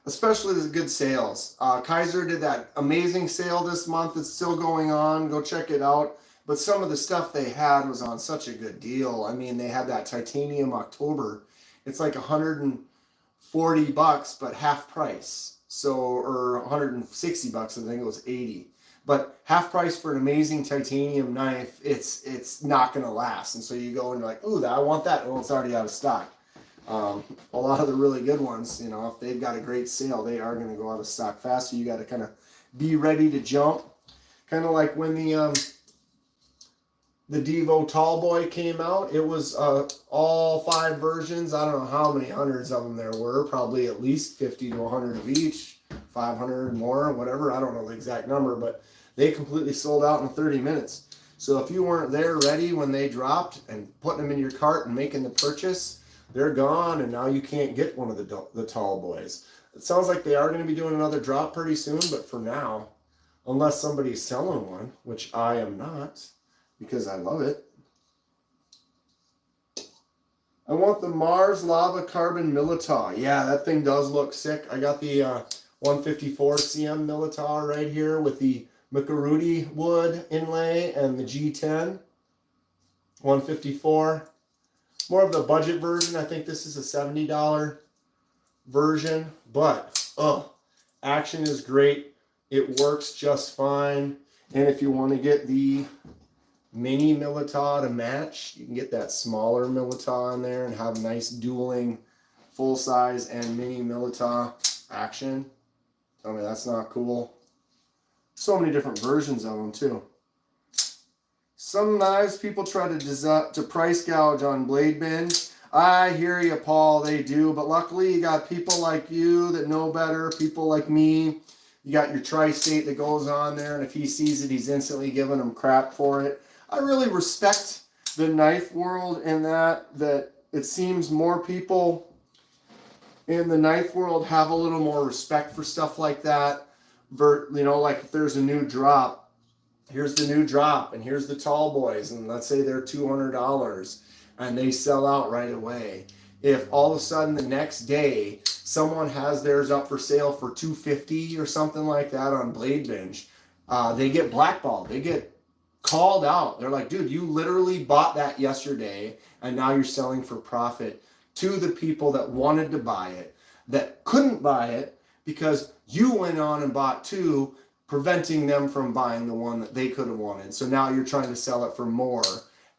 Especially the good sales. Kizer did that amazing sale this month. It's still going on. Go check it out. But some of the stuff they had was on such a good deal. I mean, they had that titanium October. It's like $140, but half price. So, or $160, I think it was 80. But half price for an amazing titanium knife, it's not going to last. And so you go and you're like, ooh, I want that. Well, it's already out of stock. A lot of the really good ones, you know, if they've got a great sale, they are going to go out of stock fast. So you got to kind of be ready to jump. Kind of like when the Devo Tallboy came out. It was all 5 versions. I don't know how many hundreds of them there were. Probably at least 50 to 100 of each. 500 more, whatever. I don't know the exact number, but they completely sold out in 30 minutes. So if you weren't there ready when they dropped and putting them in your cart and making the purchase, they're gone, and now you can't get one of the tall boys. It sounds like they are going to be doing another drop pretty soon, but for now, unless somebody's selling one, which I am not, because I love it. I want the Mars Lava Carbon Militar. Yeah, that thing does look sick. I got the 154 CM Militar right here with the Macarudi wood inlay and the G10. 154. More of the budget version. I think this is a $70 version, but action is great. It works just fine. And if you want to get the mini Militar to match, you can get that smaller Militar in there and have nice dueling full size and mini Militar action. Tell me that's not cool. So many different versions of them too. Some knives people try to price gouge on Blade Binge. I hear you, Paul, they do. But luckily you got people like you that know better, people like me. You got your tri-state that goes on there, and if he sees it, he's instantly giving them crap for it. I really respect the knife world in that it seems more people in the knife world have a little more respect for stuff like that. You know, like if there's a new drop, here's the new drop, and here's the tall boys, and let's say they're $200, and they sell out right away. If all of a sudden the next day someone has theirs up for sale for $250 or something like that on Blade Binge, they get blackballed. They get called out. They're like, dude, you literally bought that yesterday, and now you're selling for profit to the people that wanted to buy it, that couldn't buy it because you went on and bought 2, preventing them from buying the one that they could have wanted. So now you're trying to sell it for more.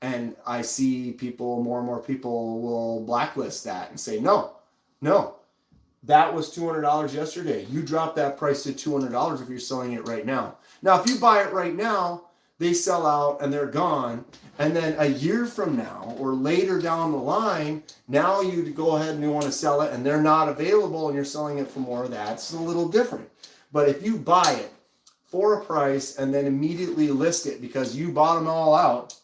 And I see people, more and more people will blacklist that and say, no, that was $200 yesterday. You drop that price to $200 if you're selling it right now. Now, if you buy it right now, they sell out and they're gone. And then a year from now or later down the line, now you go ahead and you want to sell it and they're not available and you're selling it for more. That's a little different. But if you buy it for a price and then immediately list it because you bought them all out,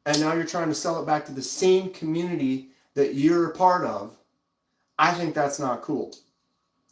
and now you're trying to sell it back to the same community that you're a part of, I think that's not cool.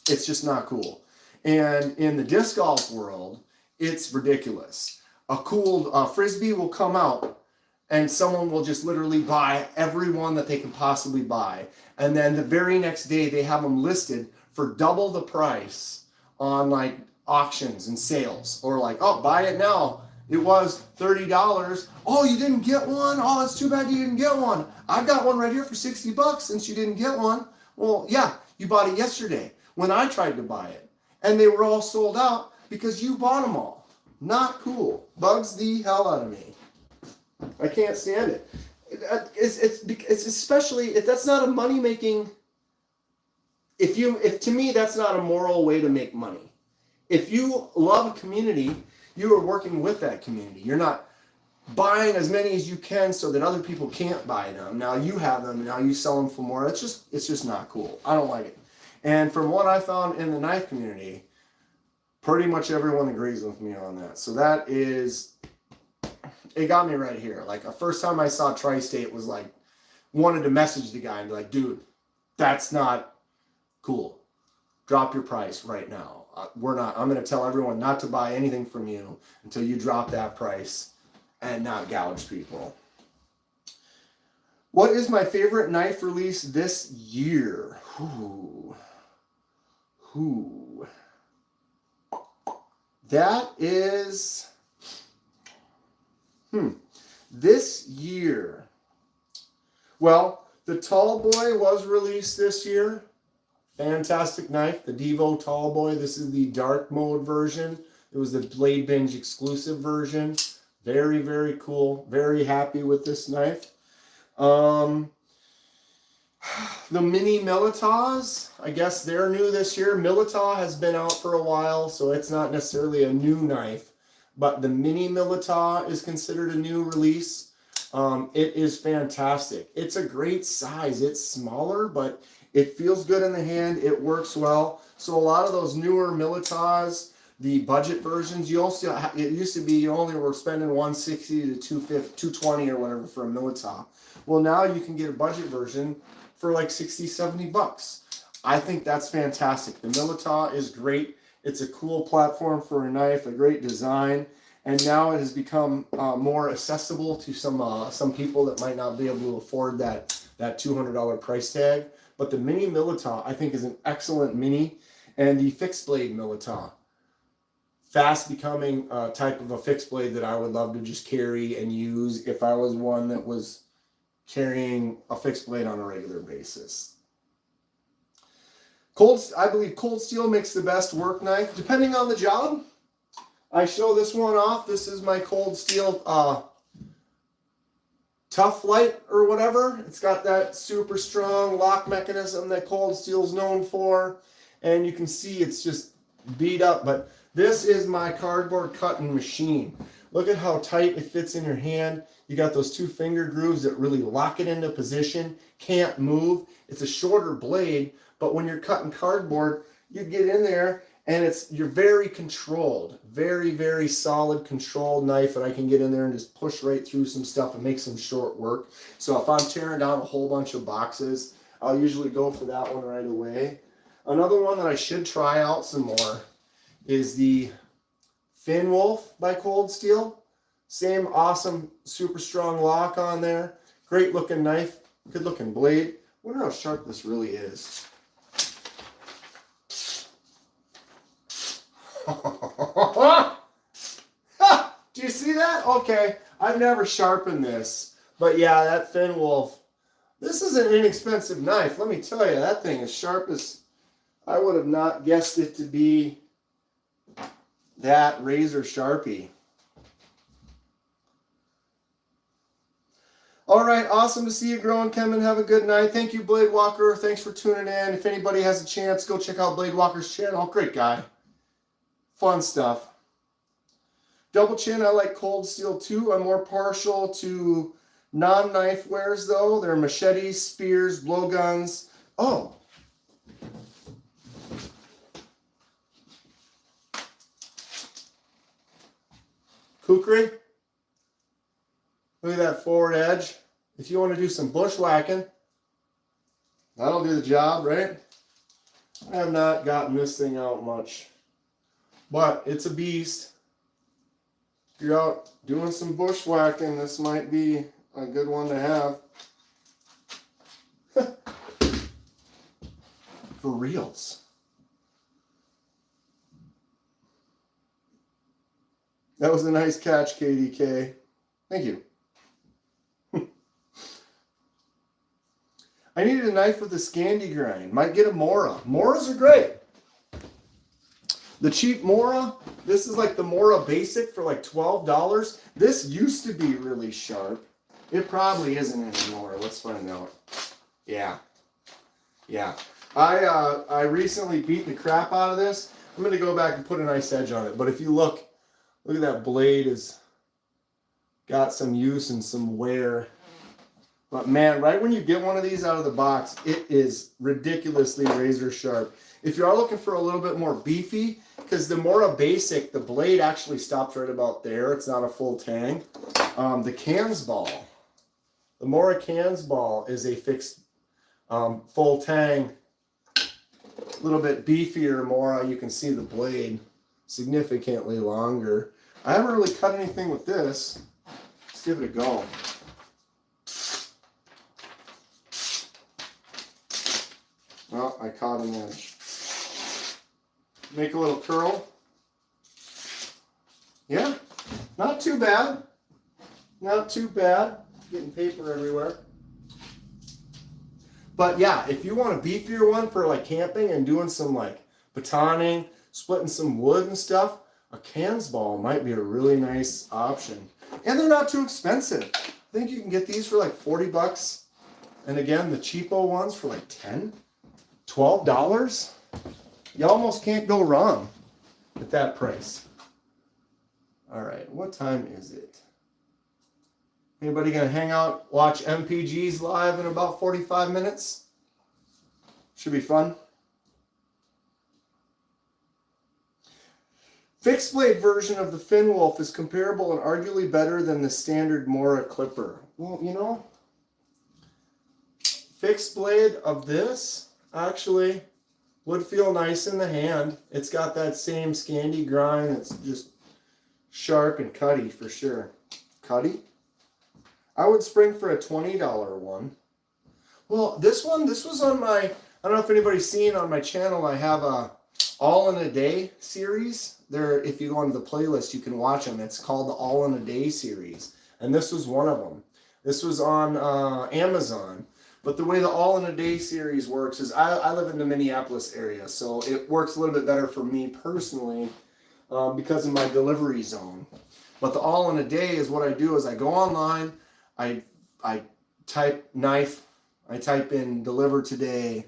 It's just not cool. And in the disc golf world, it's ridiculous. A cool Frisbee will come out and someone will just literally buy every one that they can possibly buy. And then the very next day they have them listed for double the price on like auctions and sales. Or like, oh, buy it now. It was $30. Oh, you didn't get one? Oh, it's too bad you didn't get one. I've got one right here for $60 since you didn't get one. Well, yeah, you bought it yesterday when I tried to buy it. And they were all sold out because you bought them all. Not cool. Bugs the hell out of me. I can't stand it. It's especially if that's not a money making. If to me that's not a moral way to make money. If you love a community, you are working with that community. You're not buying as many as you can so that other people can't buy them. Now you have them. Now you sell them for more. It's just not cool. I don't like it. And from what I found in the knife community, pretty much everyone agrees with me on that. So that is it got me right here. Like the first time I saw Tri-State was like, wanted to message the guy and be like, dude, that's not cool. Drop your price right now. I'm going to tell everyone not to buy anything from you until you drop that price and not gouge people. What is my favorite knife release this year? That is, this year. Well, the Tall Boy was released this year. Fantastic knife, the Devo Tall Boy. This is the dark mode version. It was the Blade Binge exclusive version. Very, very cool. Very happy with this knife. The Mini Militas, I guess they're new this year. Milita has been out for a while, so it's not necessarily a new knife. But the Mini Milita is considered a new release. It is fantastic. It's a great size. It's smaller, but it feels good in the hand. It works well. So a lot of those newer Militas, the budget versions, it used to be you only were spending $160 to $220 or whatever for a Milita. Well, now you can get a budget version for like $60-$70. I think that's fantastic. The Milita is great. It's a cool platform for a knife, a great design, and now it has become more accessible to some people that might not be able to afford that $200 price tag. But the Mini Milita, I think, is an excellent mini, and the fixed blade Milita, fast becoming a type of a fixed blade that I would love to just carry and use if I was one that was carrying a fixed blade on a regular basis. I believe Cold Steel makes the best work knife, depending on the job. I show this one off. This is my Cold Steel Tough Light or whatever. It's got that super strong lock mechanism that Cold Steel is known for. And you can see it's just beat up. But this is my cardboard cutting machine. Look at how tight it fits in your hand. You got those 2 finger grooves that really lock it into position. Can't move. It's a shorter blade, but when you're cutting cardboard, you get in there and you're very controlled. Very, very solid controlled knife that I can get in there and just push right through some stuff and make some short work. So if I'm tearing down a whole bunch of boxes, I'll usually go for that one right away. Another one that I should try out some more is the Fin Wolf by Cold Steel. Same awesome, super strong lock on there. Great looking knife, good looking blade. Wonder how sharp this really is. Do you see that? Okay, I've never sharpened this. But yeah, that Fin Wolf. This is an inexpensive knife. Let me tell you, that thing is sharp as... I would have not guessed it to be that razor sharpie. All right, awesome to see you growing, Kenman. Have a good night. Thank you, Blade Walker. Thanks for tuning in. If anybody has a chance, go check out Blade Walker's channel. Great guy. Fun stuff. Double chin, I like Cold Steel too. I'm more partial to non-knife wares though. They're machetes, spears, blowguns. Oh. Kukri. Look at that forward edge. If you want to do some bushwhacking, that'll do the job, right? I have not gotten this thing out much, but it's a beast. If you're out doing some bushwhacking, this might be a good one to have. For reals. That was a nice catch, KDK. Thank you. I needed a knife with a Scandi grind. Might get a Mora. Moras are great. The cheap Mora, this is like the Mora Basic for like $12. This used to be really sharp. It probably isn't anymore. Let's find out. Yeah. Yeah. I recently beat the crap out of this. I'm going to go back and put a nice edge on it. But if you look at that blade is got some use and some wear. But man, right when you get one of these out of the box, it is ridiculously razor sharp. If you are looking for a little bit more beefy, because the Mora Basic, the blade actually stops right about there. It's not a full tang. The Cans Ball, the Mora Cans Ball is a fixed full tang, a little bit beefier Mora. You can see the blade significantly longer. I haven't really cut anything with this. Let's give it a go. Well, I caught an edge. Make a little curl. Yeah, not too bad. Not too bad. Getting paper everywhere. But yeah, if you want a beefier one for like camping and doing some like batoning, splitting some wood and stuff, a Cans Ball might be a really nice option. And they're not too expensive. I think you can get these for like 40 bucks. And again, the cheapo ones for like $10, $12. You almost can't go wrong at that price. All right, what time is it? Anybody gonna hang out, watch MPGs live in about 45 minutes? Should be fun. Fixed blade version of the Fin Wolf is comparable and arguably better than the standard Mora clipper. Well, you know, fixed blade of this actually would feel nice in the hand. It's got that same Scandi grind. It's just sharp and cutty for sure. Cutty? I would spring for a $20 one. Well, this was on my, I don't know if anybody's seen on my channel, I have a All in a Day series. There, if you go into the playlist, you can watch them. It's called the All in a Day series. And this was one of them. This was on Amazon. But the way the All in a Day series works is I live in the Minneapolis area, so it works a little bit better for me personally because of my delivery zone. But the All in a Day is what I do is I go online, I type knife, I type in deliver today,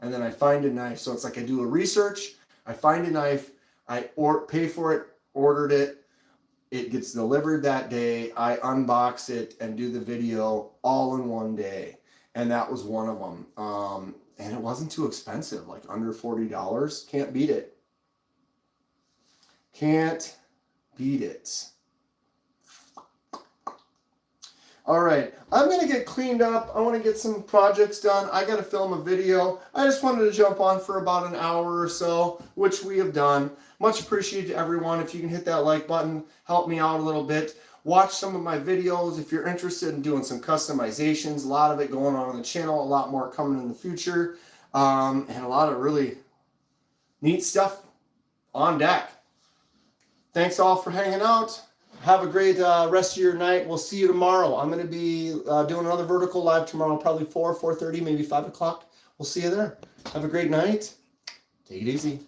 and then I find a knife. So it's like I do a research, I find a knife, I pay for it, ordered it, it gets delivered that day, I unbox it and do the video all in one day. And that was one of them. And it wasn't too expensive, like under $40. Can't beat it. Can't beat it. All right, I'm going to get cleaned up. I want to get some projects done. I got to film a video. I just wanted to jump on for about an hour or so, which we have done. Much appreciated to everyone. If you can hit that like button, help me out a little bit. Watch some of my videos if you're interested in doing some customizations. A lot of it going on the channel, a lot more coming in the future, and a lot of really neat stuff on deck. Thanks all for hanging out. Have a great rest of your night. We'll see you tomorrow. I'm going to be doing another vertical live tomorrow, probably 4:30, maybe 5 o'clock. We'll see you there. Have a great night. Take it easy.